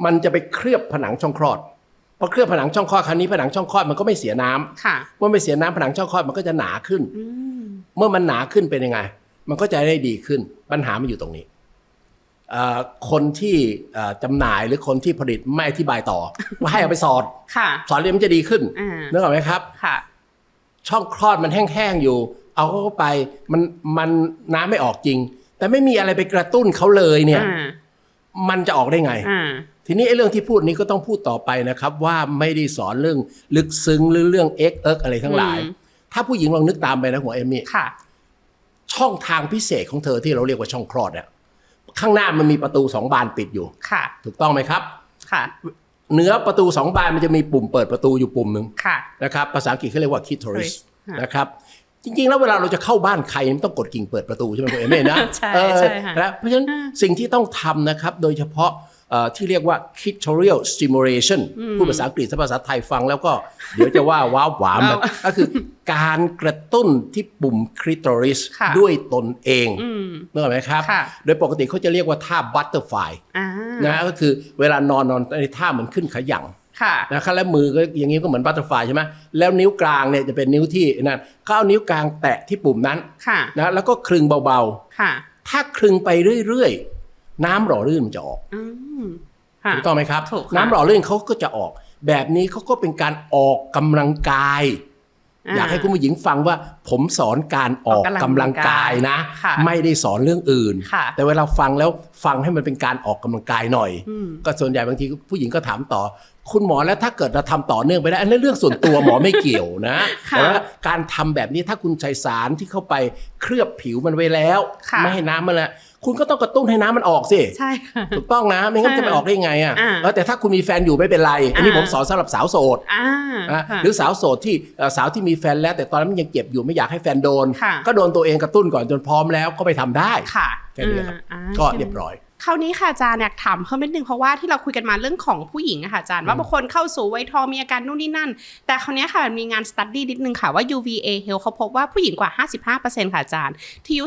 มันจะไปเคลือบผนังช่องคลอดพอเคลือบผนังช่องคลอดครั้งนี้ผนังช่องคลอดมันก็ไม่เสียน้ำเมื่อไม่เสียน้ำผนังช่องคลอดมันก็จะหนาขึ้นเมื่อมันหนาขึ้นเป็นยังไงมันก็จะได้ดีขึ้นปัญหามันอยู่ตรงนี้คนที่จำหน่ายหรือคนที่ผลิตไม่อธิบายต่อว่าให้เอาไปสอดเรียนมันจะดีขึ้นนึกออกไหมครับช่องคลอดมันแห้งๆอยู่ เอาเข้าไปมันน้ำไม่ออกจริงแต่ไม่มีอะไรไปกระตุ้นเขาเลยเนี่ยมันจะออกได้ไงทีนี้ไอ้เรื่องที่พูดนี้ก็ต้องพูดต่อไปนะครับว่าไม่ได้สอนเรื่องลึกซึ้งหรือเรื่องเอ็กอะไรทั้งหลายถ้าผู้หญิงลองนึกตามไปนะหัวเอมมี่ช่องทางพิเศษของเธอที่เราเรียกว่าช่องคลอดเนี่ยข้างหน้ามันมีประตู2 บานปิดอยู่ถูกต้องไหมครับเนื้อประตู2 บานมันจะมีปุ่มเปิดประตูอยู่ปุ่มหนึ่งนะครับภาษาอังกฤษเขาเรียกว่า clitoris นะครับจริงๆแล้วเวลาเราจะเข้าบ้านใครมันต้องกดกิ่งเปิดประตูใช่ไหมคุณเอมี่นะใช่แล้วเพราะฉะนั้นสิ่งที่ต้องทำนะครับโดยเฉพาะที่เรียกว่า clitoral stimulation พูดภาษาอังกฤษภาษาไทยฟังแล้วก็เดี๋ยวจะว่าว้าวหวานแบบก็คือการกระตุ้นที่ปุ่ม clitoris ด้วยตนเองนึกออกไหมครับโดยปกติเขาจะเรียกว่าท่า butterfly นะก็คือเวลานอนในท่าเหมือนขึ้นขยั่งนะครับแล้วมือก็อย่างนี้ก็เหมือนบัตเตอร์ฟลายใช่ไหมแล้วนิ้วกลางเนี่ยจะเป็นนิ้วที่นั่นเขาเอานิ้วกลางแตะที่ปุ่มนั้นนะแล้วก็คลึงเบาๆถ้าคลึงไปเรื่อยๆน้ำหล่อลื่นมันจะออกถูกต้องไหมครับน้ำหล่อลื่นเขาก็จะออกแบบนี้เขาก็เป็นการออกกำลังกายอยากให้คุณผู้หญิงฟังว่าผมสอนการออกกำลังกายนะไม่ได้สอนเรื่องอื่นแต่เวลาฟังแล้วฟังให้มันเป็นการออกกำลังกายหน่อยก็ส่วนใหญ่บางทีผู้หญิงก็ถามต่อคุณหมอแล้วถ้าเกิดเราทำต่อเนื่องไปได้อันนี้เรื่องส่วนตัวหมอไม่เกี่ยวนะแต่ว่าการทำแบบนี้ถ้าคุณใช้สารที่เข้าไปเคลือบผิวมันไว้แล้วไม่ให้น้ำมันละคุณก็ต้องกระตุ้นให้น้ำมันออกสิใช่ค่ะถูกต้องนะไม่งั้นจะไปออกได้ไงอ่ะแต่ถ้าคุณมีแฟนอยู่ไม่เป็นไรอันนี้ผมสอนสำหรับสาวโสดหรือสาวโสดที่สาวที่มีแฟนแล้วแต่ตอนนั้นมันยังเจ็บอยู่ไม่อยากให้แฟนโดนก็โดนตัวเองกระตุ้นก่อนจนพร้อมแล้วก็ไปทำได้แค่นี้ครับก็เรียบร้อยคราวนี้ค่ะอาจารย์อยากถามเพิ่มนิดนึงเพราะว่าที่เราคุยกันมาเรื่องของผู้หญิงอะค่ะอาจารย์ว่าบางคนเข้าสู่วัยทองมีอาการนู่นนี่นั่นแต่คราวนี้ค่ะมีงานสตั๊ดดี้นิดนึงค่ะว่า UVA Health เขาพบว่าผู้หญิงกว่า 55% ค่ะอาจารย์ที่อายุ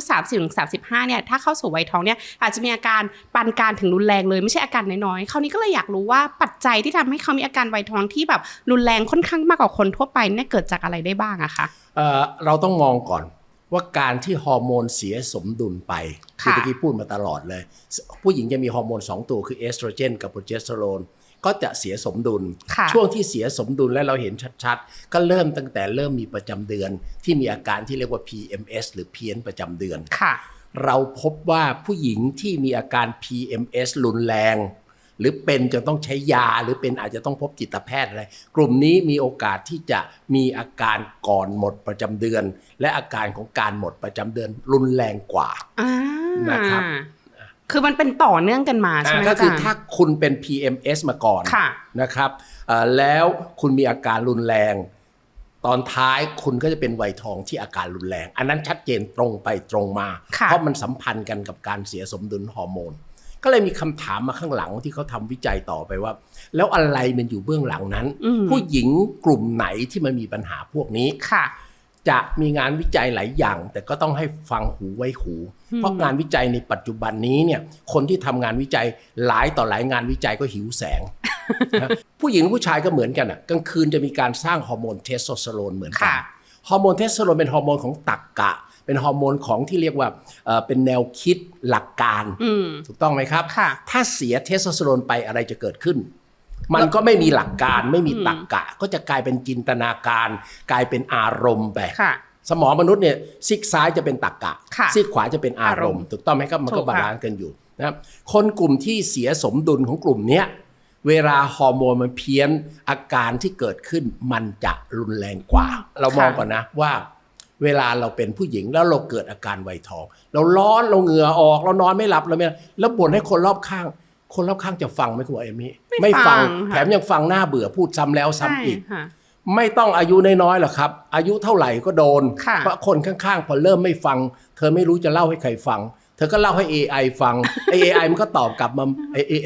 30-35 เนี่ยถ้าเข้าสู่วัยทองเนี่ยอาจจะมีอาการปานกลางถึงรุนแรงเลยไม่ใช่อาการน้อยๆคราวนี้ก็เลยอยากรู้ว่าปัจจัยที่ทำให้เขามีอาการวัยทองที่แบบรุนแรงค่อนข้างมากกว่าคนทั่วไปเนี่ยเกิดจากอะไรได้บ้างอะคะเราต้องมองก่อนว่าการที่ฮอร์โมนเสียสมดุลไปคือเมื่อกี้พูดมาตลอดเลยผู้หญิงจะมีฮอร์โมน2 ตัวคือเอสโตรเจนกับโปรเจสเตอโรนก็จะเสียสมดุลช่วงที่เสียสมดุลและเราเห็นชัดๆก็เริ่มตั้งแต่เริ่มมีประจำเดือนที่มีอาการที่เรียกว่า PMS หรือเพี้ยนประจำเดือนเราพบว่าผู้หญิงที่มีอาการ PMS รุนแรงหรือเป็นจนต้องใช้ยาหรือเป็นอาจจะต้องพบจิตแพทย์อะไรกลุ่มนี้มีโอกาสที่จะมีอาการก่อนหมดประจำเดือนและอาการของการหมดประจำเดือนรุนแรงกว่านะครับคือมันเป็นต่อเนื่องกันมาใช่ไหมก็คือถ้าคุณเป็น PMS มาก่อนนะครับแล้วคุณมีอาการรุนแรงตอนท้ายคุณก็จะเป็นวัยทองที่อาการรุนแรงอันนั้นชัดเจนตรงไปตรงมาเพราะมันสัมพันธ์กันกับการเสียสมดุลฮอร์โมนก็เลยมีคำถามมาข้างหลังที่เขาทำวิจัยต่อไปว่าแล้วอะไรมันอยู่เบื้องหลังนั้นผู้หญิงกลุ่มไหนที่มันมีปัญหาพวกนี้จะมีงานวิจัยหลายอย่างแต่ก็ต้องให้ฟังหูไว้หูเพราะงานวิจัยในปัจจุบันนี้เนี่ยคนที่ทำงานวิจัยหลายต่อหลายงานวิจัยก็หิวแสง ผู้หญิงผู้ชายก็เหมือนกันกลางคืนจะมีการสร้างฮอร์โมนเทสโทสเตอโรนเหมือนกันฮอร์โมนเทสโทสเตอโรนเป็นฮอร์โมนของตรรกะเป็นฮอร์โมนของที่เรียกว่าเป็นแนวคิดหลักการถูกต้องไหมครับถ้าเสียเทสโทสเตอโรนไปอะไรจะเกิดขึ้นมันก็ไม่มีหลักการไม่มีตรรกะก็จะกลายเป็นจินตนาการกลายเป็นอารมณ์ไปสมองมนุษย์เนี่ยซีกซ้ายจะเป็นตรรกะซีกขวาจะเป็นอารมณ์ถูกต้องไหมครับมันก็บาลานซ์กันอยู่นะครับคนกลุ่มที่เสียสมดุลของกลุ่มนี้เวลาฮอร์โมนมันเพี้ยนอาการที่เกิดขึ้นมันจะรุนแรงกว่าเรามองก่อนนะว่าเวลาเราเป็นผู้หญิงแล้วเราเกิดอาการวัยทองเราร้อนเราเหงื่อออกเรานอนไม่หลับเราไม่แล้วบ่นให้คนรอบข้างจะฟังไหมคุณเอมี่ไม่ฟังแถมยังฟังหน้าเบื่อพูดซ้ำแล้วซ้ำอีกไม่ต้องอายุน้อยๆหรอกครับอายุเท่าไหร่ก็โดนเพราะคนข้างๆพอเริ่มไม่ฟังเธอไม่รู้จะเล่าให้ใครฟังเธอก็เล่าให้ AI ฟังAI มันก็ตอบกลับมา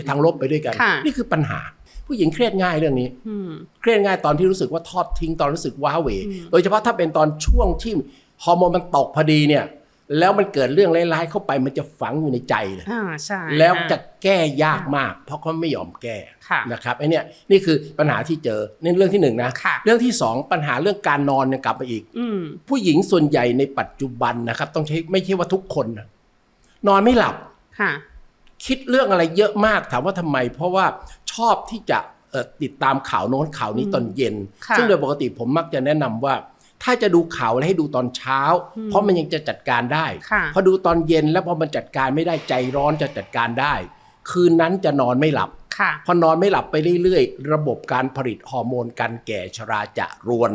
ทางลบไปด้วยกันนี่คือปัญหาผู้หญิงเครียดง่ายเรื่องนี้เครียดง่ายตอนที่รู้สึกว่าทอดทิ้งตอนรู้สึกว้าเหวโดยเฉพาะถ้าเป็นตอนช่วงที่ฮอร์โมนมันตกพอดีเนี่ยแล้วมันเกิดเรื่องร้ายๆเข้าไปมันจะฝังอยู่ในใจเลยแล้วจะแก้ยากมากเพราะเขาไม่ยอมแก้นะครับไอ้เนี่ยนี่คือปัญหาที่เจอนี่เรื่องที่1นะเรื่องที่2ปัญหาเรื่องการนอนเนี่ยกลับมาอีกผู้หญิงส่วนใหญ่ในปัจจุบันนะครับต้องใช้ไม่ใช่ว่าทุกคนนะนอนไม่หลับคิดเรื่องอะไรเยอะมากถามว่าทำไมเพราะว่าชอบที่จะติดตามข่าวโน้นข่าวนี้ตอนเย็นซึ่งโดยปกติผมมักจะแนะนำว่า ถ้าจะดูข่าวแล้วให้ดูตอนเช้าเพราะมันยังจะจัดการได้พอดูตอนเย็นแล้วพอมันจัดการไม่ได้ใจร้อนจะจัดการได้คืนนั้นจะนอนไม่หลับพอนอนไม่หลับไปเรื่อยๆระบบการผลิตฮอร์โมนการแก่ชราจะรวน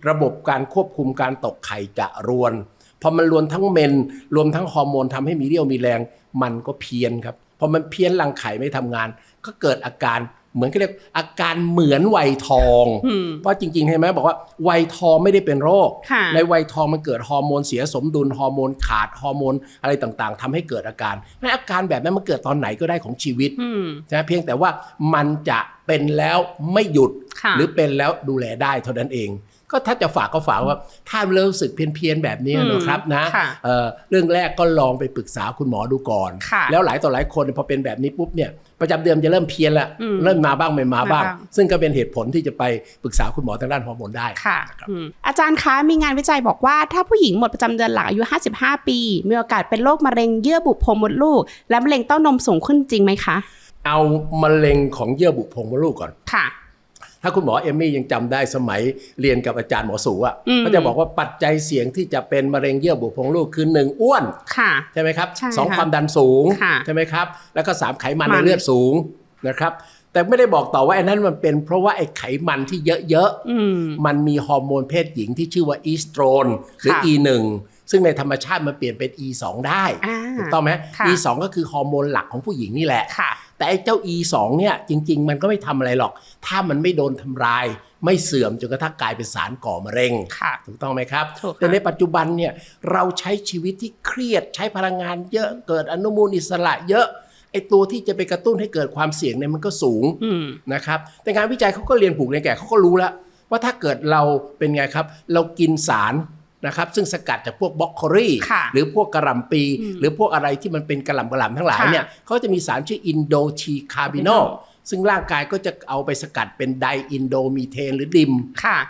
ระบบการควบคุมการตกไข่จะรวนพอมันรวนทั้งเมนรวมทั้งฮอร์โมนทำให้มีเรี่ยวมีแรงมันก็เพี้ยนครับพอมันเพี้ยนรังไข่ไม่ทำงานก็เกิดอาการเหมือนเขาเรียกอาการเหมือนวัยทองเพราะจริงๆใช่ไหมบอกว่าวัยทองไม่ได้เป็นโรคในวัยทองมันเกิดฮอร์โมนเสียสมดุลฮอร์โมนขาดฮอร์โมนอะไรต่างๆทำให้เกิดอาการอาการแบบนั้นมันเกิดตอนไหนก็ได้ของชีวิตนะเพียงแต่ว่ามันจะเป็นแล้วไม่หยุดหรือเป็นแล้วดูแลได้เท่านั้นเองก็ถ้าจะฝากก็ฝากว่าถ้าเริ่มรู้สึกเพี้ยนๆแบบนี้นะครับนะเรื่องแรกก็ลองไปปรึกษาคุณหมอดูก่อนแล้วหลายต่อหลายคนพอเป็นแบบนี้ปุ๊บเนี่ยประจำเดือนจะเริ่มเพี้ยนละเริ่มมาบ้างไม่มาบ้างซึ่งก็เป็นเหตุผลที่จะไปปรึกษาคุณหมอทางด้านฮอร์โมนได้ค่ะอาจารย์คะมีงานวิจัยบอกว่าถ้าผู้หญิงหมดประจำเดือนหลังอายุ55ปีมีโอกาสเป็นโรคมะเร็งเยื่อบุโพรงมดลูกและมะเร็งเต้านมสูงขึ้นจริงไหมคะเอามะเร็งของเยื่อบุโพรงมดลูกก่อนค่ะถ้าคุณหมอเอมมี่ยังจำได้สมัยเรียนกับอาจารย์หมอสูอ่ะก็จะบอกว่าปัจจัยเสี่ยงที่จะเป็นมะเร็งเยื่อบุโพรงลูกคือ1อ้วนใช่ไหมครับ2ความดันสูงใช่ไหมครับแล้วก็3ไขมันในเลือดสูงนะครับแต่ไม่ได้บอกต่อว่าไอ้นั้นมันเป็นเพราะว่าไอ้ไขมันที่เยอะๆมันมีฮอร์โมนเพศหญิงที่ชื่อว่าอีสโตรนหรือ E1 ซึ่งในธรรมชาติมันเปลี่ยนเป็น E2 ได้ถูกต้องไหม E2 ก็คือฮอร์โมนหลักของผู้หญิงนี่แหละแต่ไอ้เจ้า E2 เนี่ยจริงๆมันก็ไม่ทำอะไรหรอกถ้ามันไม่โดนทำลายไม่เสื่อมจนกระทั่งกลายเป็นสารก่อมะเร็งถูกต้องไหมครับแต่ในปัจจุบันเนี่ยเราใช้ชีวิตที่เครียดใช้พลังงานเยอะเกิดอนุมูลอิสระเยอะไอ้ตัวที่จะไปกระตุ้นให้เกิดความเสี่ยงเนี่ยมันก็สูงนะครับแต่งานวิจัยเขาก็เรียนผูกเรียนแก่เขาก็รู้แล้วว่าถ้าเกิดเราเป็นไงครับเรากินสารนะครับซึ่งสกัดจากพวกบรอกโคลีหรือพวกกระหล่ำปีหรือพวกอะไรที่มันเป็นกระหล่ำทั้งหลายเนี่ยเขาจะมีสารชื่ออินโดชีคาร์บินอลซึ่งร่างกายก็จะเอาไปสกัดเป็นไดอินโดมีเทนหรือดิม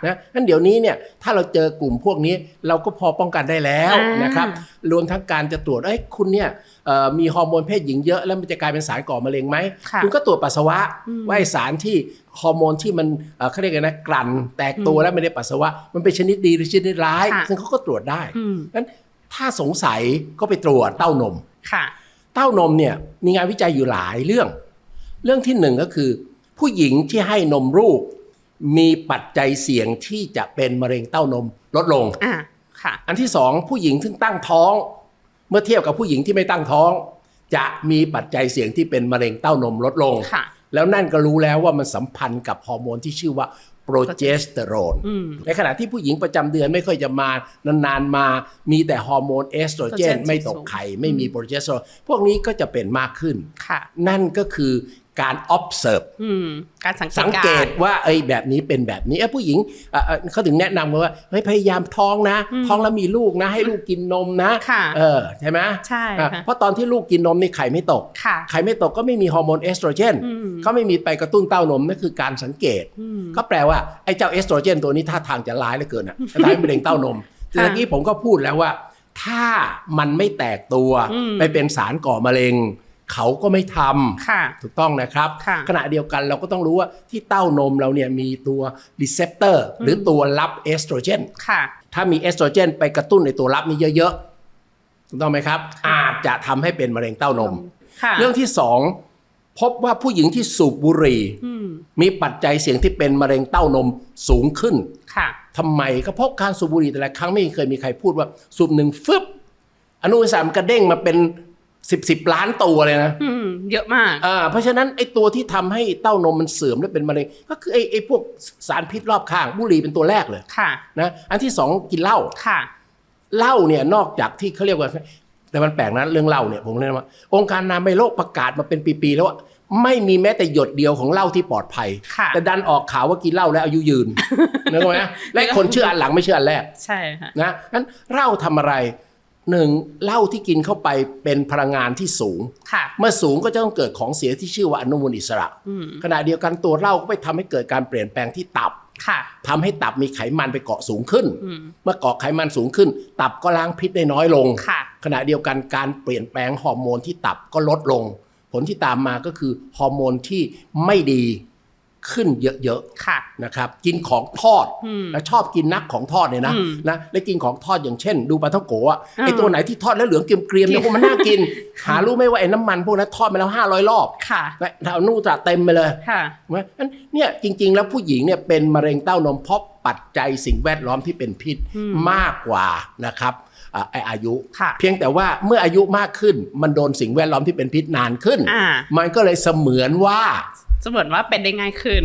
นะงั้นเดี๋ยวนี้เนี่ยถ้าเราเจอกลุ่มพวกนี้เราก็พอป้องกันได้แล้วนะครับรวมทั้งการจะตรวจคุณเนี่ยมีฮอร์โมนเพศหญิงเยอะแล้วมันจะกลายเป็นสารก่อมะเร็งไหมคุณก็ตรวจปัสสาวะว่าไอสารที่ฮอร์โมนที่มันเขาเรียกนะกลั่นแตกตัวแล้วไม่ได้ปัสสาวะมันเป็นชนิดดีหรือชนิดร้ายซึ่งเขาก็ตรวจได้งั้นถ้าสงสัยก็ไปตรวจเต้านมเต้านมเนี่ยมีงานวิจัยอยู่หลายเรื่องที่หนึ่งก็คือผู้หญิงที่ให้นมลูกมีปัจจัยเสี่ยงที่จะเป็นมะเร็งเต้านมลดลงอันที่สองผู้หญิงที่ตั้งท้องเมื่อเทียบกับผู้หญิงที่ไม่ตั้งท้องจะมีปัจจัยเสี่ยงที่เป็นมะเร็งเต้านมลดลงแล้วนั่นก็รู้แล้วว่ามันสัมพันธ์กับฮอร์โมนที่ชื่อว่าโปรเจสเตอโรนในขณะที่ผู้หญิงประจำเดือนไม่ค่อยจะมานานๆมามีแต่ฮอร์โมนเอสโตรเจนไม่ตกไข่ไม่มีโปรเจสเตอโรนพวกนี้ก็จะเป็นมากขึ้นนั่นก็คือการ observe การสังเกตว่าแบบนี้เป็นแบบนี้ผู้หญิงเขาถึงแนะนำว่าพยายามท้องนะท้องแล้วมีลูกนะให้ลูกกินนมนะใช่ไหมใช่เพราะตอนที่ลูกกินนมนี่ไข่ไม่ตกไข่ไม่ตกก็ไม่มีฮอร์โมนเอสโตรเจนเขาไม่มีไปกระตุ้นเต้านมนั่นคือการสังเกตก็แปลว่าไอ้เจ้าเอสโตรเจนตัวนี้ท่าทางจะร้ายเหลือเกินนะร้ายมะเร็งเต้านมแต่เมื่อกี้ผมก็พูดแล้วว่าถ้ามันไม่แตกตัวไปเป็นสารก่อมะเร็งเขาก็ไม่ทำถูกต้องนะครับขณะเดียวกันเราก็ต้องรู้ว่าที่เต้านมเราเนี่ยมีตัวรีเซปเตอร์หรือตัวรับเอสโตรเจนถ้ามีเอสโตรเจนไปกระตุ้นในตัวรับนี้เยอะๆถูกต้องไหมครับอาจจะทำให้เป็นมะเร็งเต้านมเรื่องที่สองพบว่าผู้หญิงที่สูบบุหรี่มีปัจจัยเสี่ยงที่เป็นมะเร็งเต้านมสูงขึ้นทำไมก็เพราะการสูบบุหรี่แต่ละครั้งไม่เคยมีใครพูดว่าสูบหนึ่งฟึบอนุมูลอิสระมันกระเด้งมาเป็น10 ล้านตัวเลยนะเยอะมากเพราะฉะนั้นไอ้ตัวที่ทำให้เต้านมมันเสื่อมและเป็นมะเร็งก็คือไอ้พวกสารพิษรอบข้างบุหรี่เป็นตัวแรกเลยนะอันที่สองกินเหล้าเหล้าเนี่ยนอกจากที่เขาเรียกว่าแต่มันแปลกนะเรื่องเหล้าเนี่ยผมเรียกว่าองค์การอนามัยโลกประกาศมาเป็นปีๆแล้วว่าไม่มีแม้แต่หยดเดียวของเหล้าที่ปลอดภัยแต่ดันออกข่าวว่ากินเหล้าแล้วอายุยืนนึกไหมและคนเชื่ออันหลังไม่เชื่ออันแรกใช่ค่ะนะงั้นเหล้าทำอะไรหนึ่งเหล้าที่กินเข้าไปเป็นพลังงานที่สูงเมื่อสูงก็จะต้องเกิดของเสียที่ชื่อว่าอนุมูลอิสระขณะเดียวกันตัวเหล้าก็ไปทำให้เกิดการเปลี่ยนแปลงที่ตับทำให้ตับมีไขมันไปเกาะสูงขึ้นเมื่อเกาะไขมันสูงขึ้นตับก็ล้างพิษได้น้อยลงขณะเดียวกันการเปลี่ยนแปลงฮอร์โมนที่ตับก็ลดลงผลที่ตามมาก็คือฮอร์โมนที่ไม่ดี ขึ้นเยอะๆนะครับกินของทอดแล้วชอบกินนักของทอดเนี่ยนะและกินของทอดอย่างเช่นดูปลาท่องโกะไอตัวไหนที่ทอดแล้วเหลืองเกรียมๆเนี่ยพวกมันน่ากินหารู้ไหมว่าไอ้น้ำมันพวกนั้นทอดมาแล้ว500 รอบและเอานู่นจะเต็มไปเลยเนี่ยจริงๆแล้วผู้หญิงเนี่ยเป็นมะเร็งเต้านมเพราะปัจจัยสิ่งแวดล้อมที่เป็นพิษมากกว่านะครับอายุเพียงแต่ว่าเมื่ออายุมากขึ้นมันโดนสิ่งแวดล้อมที่เป็นพิษนานขึ้นมันก็เลยเสมือนว่าเป็นได้ง่ายขึ้น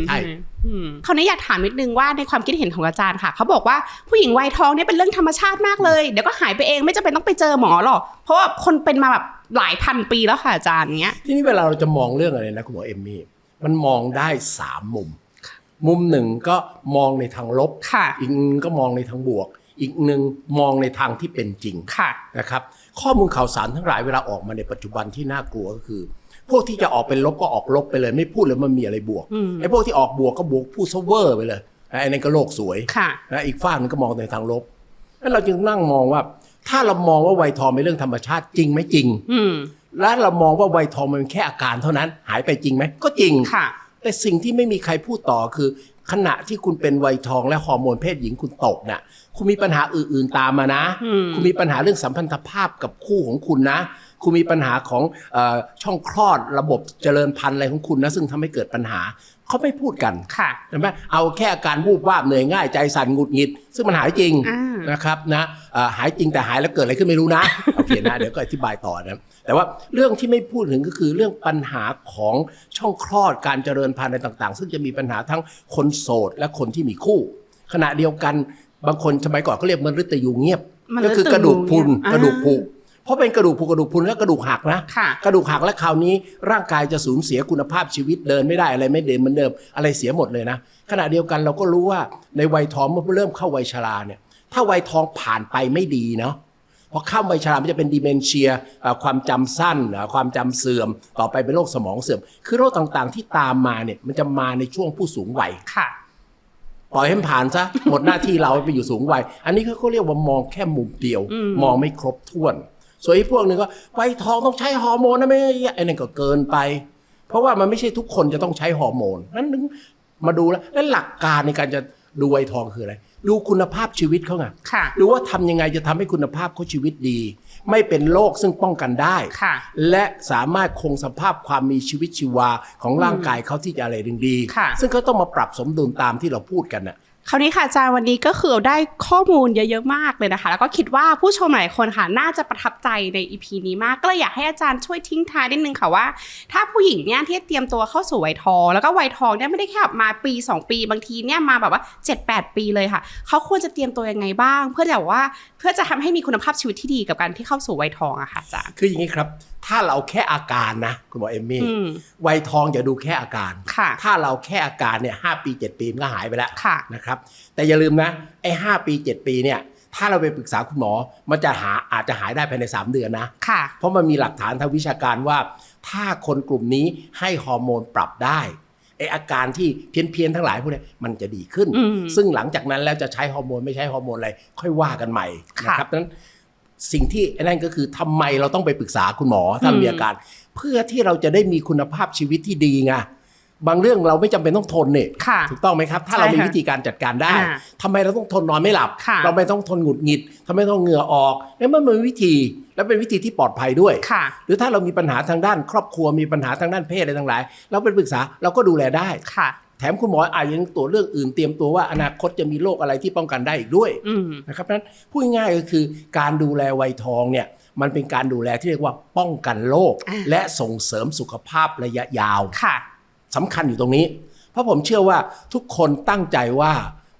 คราวนี้อยากถามนิดนึงว่าในความคิดเห็นของอาจารย์ค่ะเขาบอกว่าผู้หญิงวัยทองเนี่ยเป็นเรื่องธรรมชาติมากเลยเดี๋ยวก็หายไปเองไม่จำเป็นต้องไปเจอหมอหรอกเพราะว่าคนเป็นมาแบบหลายพันปีแล้วค่ะอาจารย์เงี้ยที่นี่เวลาเราจะมองเรื่องอะไรนะคุณหมอเอมมี่มันมองได้3 มุมหนึ่งก็มองในทางลบอีกก็มองในทางบวกอีกหนึ่งมองในทางที่เป็นจริงนะครับข้อมูลข่าวสารทั้งหลายเวลาออกมาในปัจจุบันที่น่ากลัวก็คือพวกที่จะออกเป็นลบก็ออกลบไปเลยไม่พูดเลยมันมีอะไรบวกไอ้พวกที่ออกบวกก็บวกพูดเซเวอร์ไปเลยไอ้นั่นก็โลกสวยนะอีกฝ่ายนึงก็มองในทางลบแล้วเราจึงนั่งมองว่าถ้าเรามองว่าวัยทองเป็นเรื่องธรรมชาติจริงไหมจริงและเรามองว่าวัยทองมันเป็นแค่อาการเท่านั้นหายไปจริงไหมก็จริงแต่สิ่งที่ไม่มีใครพูดต่อคือขณะที่คุณเป็นวัยทองและฮอร์โมนเพศหญิงคุณตกน่ะคุณมีปัญหาอื่นๆตามมานะคุณมีปัญหาเรื่องสัมพันธภาพกับคู่ของคุณนะคุณมีปัญหาของช่องคลอดระบบเจริญพันธุ์อะไรของคุณนะซึ่งทำให้เกิดปัญหาเขาไม่พูดกันใช่ไหมเอาแค่อาการวูบวาบเหนื่อยง่ายใจสั่นหงุดหงิดซึ่งมันหายจริงนะครับนะหายจริงแต่หายแล้วเกิดอะไรขึ้นไม่รู้นะโอเคนะเดี๋ยวก็อธิบายต่อนะแต่ว่าเรื่องที่ไม่พูดถึงก็คือเรื่องปัญหาของช่องคลอดการเจริญพันธุ์อะไรต่างๆซึ่งจะมีปัญหาทั้งคนโสดและคนที่มีคู่ขณะเดียวกันบางคนสมัยก่อนเขาเรียกมฤตยูเงียบก็คือกระดูกพรุนกระดูกผุเพราะเป็นกระดูกผุกระดูกพรุนและกระดูกหักนะกระดูกหักและคราวนี้ร่างกายจะสูญเสียคุณภาพชีวิตเดินไม่ได้อะไรไม่เดินเหมือนเดิมอะไรเสียหมดเลยนะขณะเดียวกันเราก็รู้ว่าในวัยทองเมื่อเริ่มเข้าวัยชราเนี่ยถ้าวัยทองผ่านไปไม่ดีเนาะพอเข้าวัยชรามันจะเป็นดิเมนเชียความจำสั้นความจำเสื่อมต่อไปเป็นโรคสมองเสื่อมคือโรคต่างๆที่ตามมาเนี่ยมันจะมาในช่วงผู้สูงวัยปล่อยให้มันผ่านซะหมดหน้าที่เราไปอยู่สูงวัยอันนี้เขาเรียกว่ามองแค่มุมเดียวมองไม่ครบถ้วนส่วนอีกพวกนึงก็วัยทองต้องใช้ฮอร์โมนนะไม่ไอ้นั่นก็เกินไปเพราะว่ามันไม่ใช่ทุกคนจะต้องใช้ฮอร์โมนนั้นมาดูแล้วหลักการในการจะดูวัยทองคืออะไรดูคุณภาพชีวิตเขาไงหรือว่าทำยังไงจะทำให้คุณภาพเขาชีวิตดีไม่เป็นโรคซึ่งป้องกันได้และสามารถคงสภาพความมีชีวิตชีวาของร่างกายเขาที่จะอะไรดีซึ่งเขาต้องมาปรับสมดุลตามที่เราพูดกันน่ะคราวนี้ค่ะอาจารย์วันนี้ก็คือได้ข้อมูลเยอะๆมากเลยนะคะแล้วก็คิดว่าผู้ชมหลายคนค่ะน่าจะประทับใจใน EP นี้มากก็เลยอยากให้อาจารย์ช่วยทิ้งท้ายนิดนึงค่ะว่าถ้าผู้หญิงเนี่ยที่เตรียมตัวเข้าสู่วัยทองแล้วก็วัยทองเนี่ยไม่ได้แค่มาปี2ปีบางทีเนี่ยมาแบบว่า 7-8 ปีเลยค่ะเขาควรจะเตรียมตัวยังไงบ้างเพื่อจะทำให้มีคุณภาพชีวิตที่ดีกับการที่เข้าสู่วัยทองอะค่ะอาจารย์คืออย่างนี้ครับถ้าเราแค่อาการนะคุณหมอเอมมี่วัยทองอย่าดูแค่อาการถ้าเราแค่อาการเนี่ย5 ปี 7 ปีมันก็หายไปแล้วนะครับแต่อย่าลืมนะไอ้5 ปี 7 ปีเนี่ยถ้าเราไปปรึกษาคุณหมอมันจะอาจจะหายได้ภายใน3 เดือนนะเพราะมันมีหลักฐานทางวิชาการว่าถ้าคนกลุ่มนี้ให้ฮอร์โมนปรับได้ไอ้อาการที่เพี้ยนทั้งหลายพวกนี้มันจะดีขึ้นซึ่งหลังจากนั้นแล้วจะใช้ฮอร์โมนไม่ใช้ฮอร์โมนอะไรค่อยว่ากันใหม่นะครับนั้นสิ่งที่นั่นก็คือทำไมเราต้องไปปรึกษาคุณหมอถ้ามีอาการเพื่อที่เราจะได้มีคุณภาพชีวิตที่ดีไงบางเรื่องเราไม่จำเป็นต้องทนเนี่ยถูกต้องไหมครับถ้าเรามีวิธีการจัดการได้ทำไมเราต้องทนนอนไม่หลับเราไม่ต้องทนหงุดหงิดทำไมต้องเหงื่อออกแล้วมันมีวิธีและเป็นวิธีที่ปลอดภัยด้วยหรือถ้าเรามีปัญหาทางด้านครอบครัวมีปัญหาทางด้านเพศอะไรต่างหลายเราไปปรึกษาเราก็ดูแลได้แถมคุณหมออาจยังตรวจเรื่องอื่นเตรียมตัวว่าอนาคตจะมีโรคอะไรที่ป้องกันได้อีกด้วยนะครับนั้นพูดง่ายๆก็คือการดูแลวัยทองเนี่ยมันเป็นการดูแลที่เรียกว่าป้องกันโรคและส่งเสริมสุขภาพระยะยาวสำคัญอยู่ตรงนี้เพราะผมเชื่อว่าทุกคนตั้งใจว่า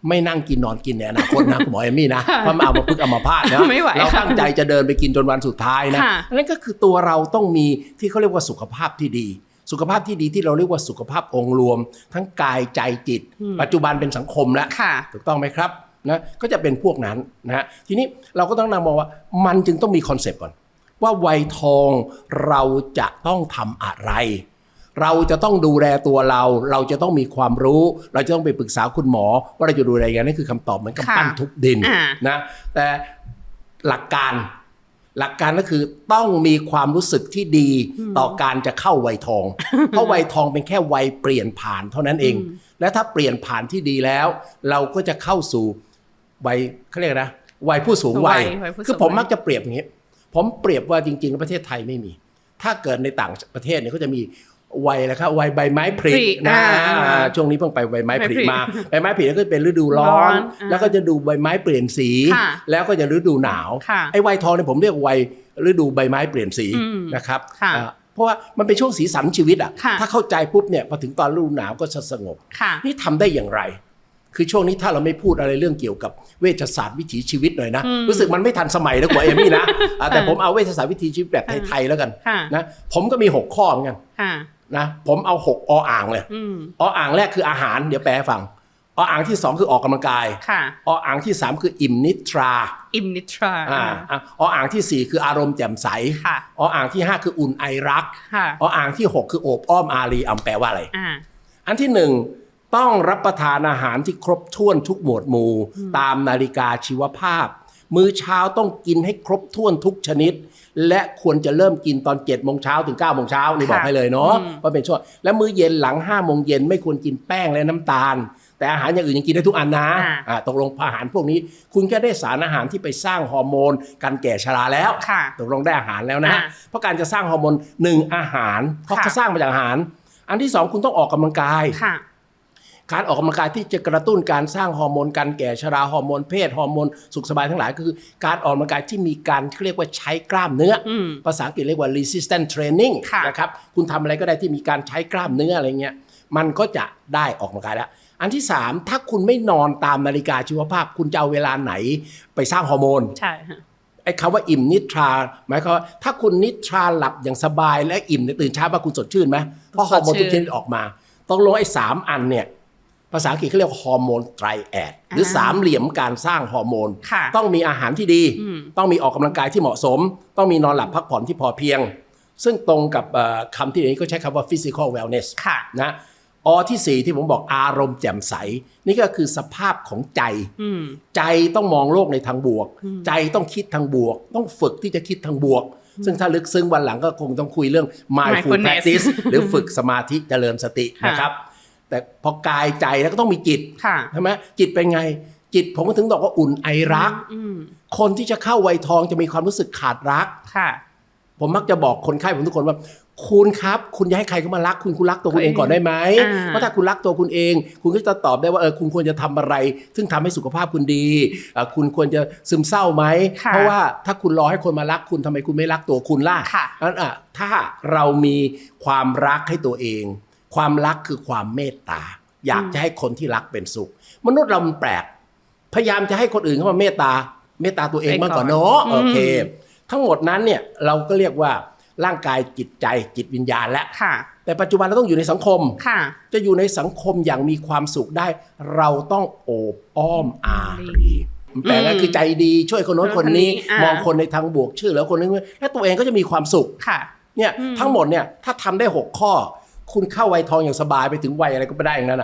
ไม่นั่งกินนอนกินในอนาคตนะคุณหมอเอมมี่นะเพราะมาเอามาพึกเอามาพาดนะเราตั้งใจจะเดินไปกินจนวันสุดท้ายนะนั่นก็คือตัวเราต้องมีที่เขาเรียกว่าสุขภาพที่ดีสุขภาพที่ดีที่เราเรียกว่าสุขภาพองค์รวมทั้งกายใจจิตปัจจุบันเป็นสังคมแล้วถูกต้องไหมครับนะก็จะเป็นพวกนั้นนะทีนี้เราก็ต้องนำมองว่ามันจึงต้องมีคอนเซปต์ก่อนว่าวัยทองเราจะต้องทำอะไรเราจะต้องดูแลตัวเราจะต้องมีความรู้เราจะต้องไปปรึกษาคุณหมอว่าเราจะดูแลยังไงนั่นคือคำตอบเหมือนกับปั้นทุบดินนะแต่หลักการ หลักการก็คือต้องมีความรู้สึกที่ดีต่อการจะเข้าวัยทอง เพราะวัยทองเป็นแค่วัยเปลี่ยนผ่านเท่านั้นเองและถ้าเปลี่ยนผ่านที่ดีแล้วเราก็จะเข้าสู่วัยเขาเรียกนะวัยผู้สูงวัยคือผมมักจะเปรียบอย่างนี้ผมเปรียบว่าจริงๆประเทศไทยไม่มีถ้าเกิดในต่างประเทศเนี่ยก็จะมีวัยแล้วครับวัยใบไม้ผลินะช่วงนี้เพิ่งไปใบไม้ผลิมาใบไม้ผลิก็เป็นฤดูร้อนแล้วก็จะดูใบไม้เปลี่ยนสีแล้วก็จะฤดูหนาวไอ้วัยทองเนี่ยผมเรียกวัยฤดูใบไม้เปลี่ยนสีนะครับเพราะว่ามันเป็นช่วงสีสันชีวิตอ่ะถ้าเข้าใจปุ๊บเนี่ยพอถึงตอนฤดูหนาวก็จะสงบนี่ทำได้อย่างไรคือช่วงนี้ถ้าเราไม่พูดอะไรเรื่องเกี่ยวกับเวชศาสตร์วิถีชีวิตหน่อยนะรู้สึกมันไม่ทันสมัยแล้วกว่าเอมี่นะแต่ผมเอาเวชศาสตร์วิถีชีวิตแบบไทยๆแล้วกันนะผมก็มี6ข้อเหมือนกันนะผมเอา6ออ่างเลยออ่างแรกคืออาหารเดี๋ยวแปลให้ฟังออ่างที่2คือออกกำลังกายออ่างที่3คืออิ่มนิทราออ่างที่4คืออารมณ์แจ่มใสออ่างที่5คืออุ่นไอรักออ่างที่6คือโอบอ้อมอารีแปลว่าอะไรอันที่1ต้องรับประทานอาหารที่ครบถ้วนทุกหมวดหมู่ตามนาฬิกาชีวภาพมื้อเช้าต้องกินให้ครบถ้วนทุกชนิดและควรจะเริ่มกินตอน7 โมงเช้าถึง9 โมงเช้านี่บอกให้เลยเนาะว่าเป็นช่วงและมื้อเย็นหลัง5 โมงเย็นไม่ควรกินแป้งและน้ำตาลแต่อาหารอย่างอื่นยังกินได้ทุกอันนะตกลงอาหารพวกนี้คุณแค่ได้สารอาหารที่ไปสร้างฮอร์โมนการแก่ชราแล้วตกลงได้อาหารแล้วนะเพราะการจะสร้างฮอร์โมน1อาหารเพราะเขาสร้างมาจากอาหารอันที่2คุณต้องออกกำลังกายการออกกำลังกายที่จะกระตุ้นการสร้างฮอร์โมนการแก่ชราฮอร์โมนเพศฮอร์โมนสุขสบายทั้งหลายก็คือการออกกำลังกายที่มีการเรียกว่าใช้กล้ามเนื้อภาษาอังกฤษเรียกว่า resistance training นะครับคุณทำอะไรก็ได้ที่มีการใช้กล้ามเนื้ออะไรเงี้ยมันก็จะได้ออกกำลังกายแล้วอันที่3ถ้าคุณไม่นอนตามนาฬิกาชีวภาพคุณจะเอาเวลาไหนไปสร้างฮอร์โมนใช่ไอ้คำว่าอิ่มนิทราหมายความว่าถ้าคุณนิทราหลับอย่างสบายและอิ่มตื่นเช้ามาคุณสดชื่นไหมเพราะฮอร์โมนทุกชนิดออกมาต้องลงไอ้3อันเนี่ยภาษาอังกฤษเขาเรียกฮอร์โมนไตรแอดหรือ3เหลี่ยมการสร้างฮอร์โมนต้องมีอาหารที่ดีต้องมีออกกำลังกายที่เหมาะสมต้องมีนอนหลับพักผ่อนที่พอเพียงซึ่งตรงกับคำที่นี้ก็ใช้คำว่า physical wellness นะที่4ที่ผมบอกอารมณ์แจ่มใสนี่ก็คือสภาพของใจใจต้องมองโลกในทางบวกใจต้องคิดทางบวกต้องฝึกที่จะคิดทางบวกซึ่งถ้าลึกซึ้งวันหลังก็คงต้องคุยเรื่อง mindful practice หรือฝึกสมาธิเจริญสตินะครับแต่พอกายใจแล้วก็ต้องมีจิตใช่ไหมจิตเป็นไงจิตผมก็ถึงบอกว่าอุ่นไอรักคนที่จะเข้าวัยทองจะมีความรู้สึกขาดรักผมมักจะบอกคนไข้ผมทุกคนว่าคุณครับคุณจะให้ใครเข้ามารักคุณรักตัวคุณเองก่อนได้ไหมเพราะถ้าคุณรักตัวคุณเองคุณก็จะตอบได้ว่าคุณควรจะทำอะไรซึ่งทำให้สุขภาพคุณดีคุณควรจะซึมเศร้าไหมเพราะว่าถ้าคุณรอให้คนมารักคุณทำไมคุณไม่รักตัวคุณล่ะนั้นถ้าเรามีความรักให้ตัวเองความรักคือความเมตตาอยากจะให้คนที่รักเป็นสุขมนุษย์เรามันแปลกพยายามจะให้คนอื่นเข้ามาเมตตาตัวเองมากกว่าเนาะโอเคทั้งหมดนั้นเนี่ยเราก็เรียกว่าร่างกายจิตใจจิตวิญญาณแล้วแต่ปัจจุบันเราต้องอยู่ในสังคมจะอยู่ในสังคมอย่างมีความสุขได้เราต้องโอบอ้อมอารีแปลว่าคือใจดีช่วยคนโน้นคนนี้มองคนในทางบวกชื่อแล้วคนนึงแล้วตัวเองก็จะมีความสุขเนี่ยทั้งหมดเนี่ยถ้าทำได้6ข้อคุณเข้าวัยทองอย่างสบายไปถึงวัยอะไรก็ไม่ได้อย่างนั้น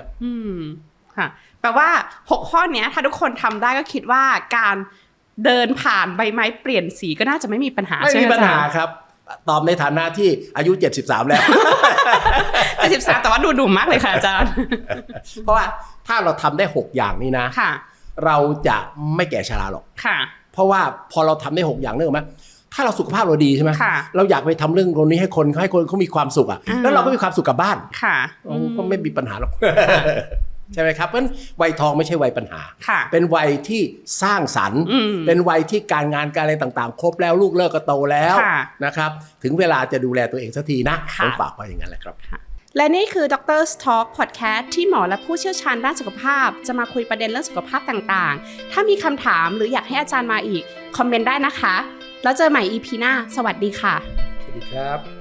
ค่ะแปลว่า6ข้อนี้ถ้าทุกคนทำได้ก็คิดว่าการเดินผ่านใบไม้เปลี่ยนสีก็น่าจะไม่มีปัญหาไม่มีปัญหาครับตอบในฐานะที่อายุ73แล้ว73แต่ว่าดูดุมากเลยค่ะอาจารย์เพราะว่าถ้าเราทำได้6อย่างนี้นะเราจะไม่แก่ชราหรอกเพราะว่าพอเราทำได้6อย่างนึกออกไหมถ้าเราสุขภาพเราดีใช่ไหมเราอยากไปทำเรื่องตรงนี้ให้คนเขามีความสุขอ่ะแล้วเราก็มีความสุขกับบ้านก็ไม่มีปัญหาหรอกใช่ไหมครับเพราะฉะนั้นวัยทองไม่ใช่วัยปัญหาเป็นวัยที่สร้างสรรค์เป็นวัยที่การงานการอะไรต่างๆครบแล้วลูกเลิกก็โตแล้วนะครับถึงเวลาจะดูแลตัวเองสักทีนะผมฝากไว้อย่างนั้นแหละครับและนี่คือ Doctor's Talk Podcast ที่หมอและผู้เชี่ยวชาญด้านสุขภาพจะมาคุยประเด็นเรื่องสุขภาพต่างๆถ้ามีคำถามหรืออยากให้อาจารย์มาอีกคอมเมนต์ได้นะคะแล้วเจอใหม่ EP หน้าสวัสดีค่ะสวัสดีครับ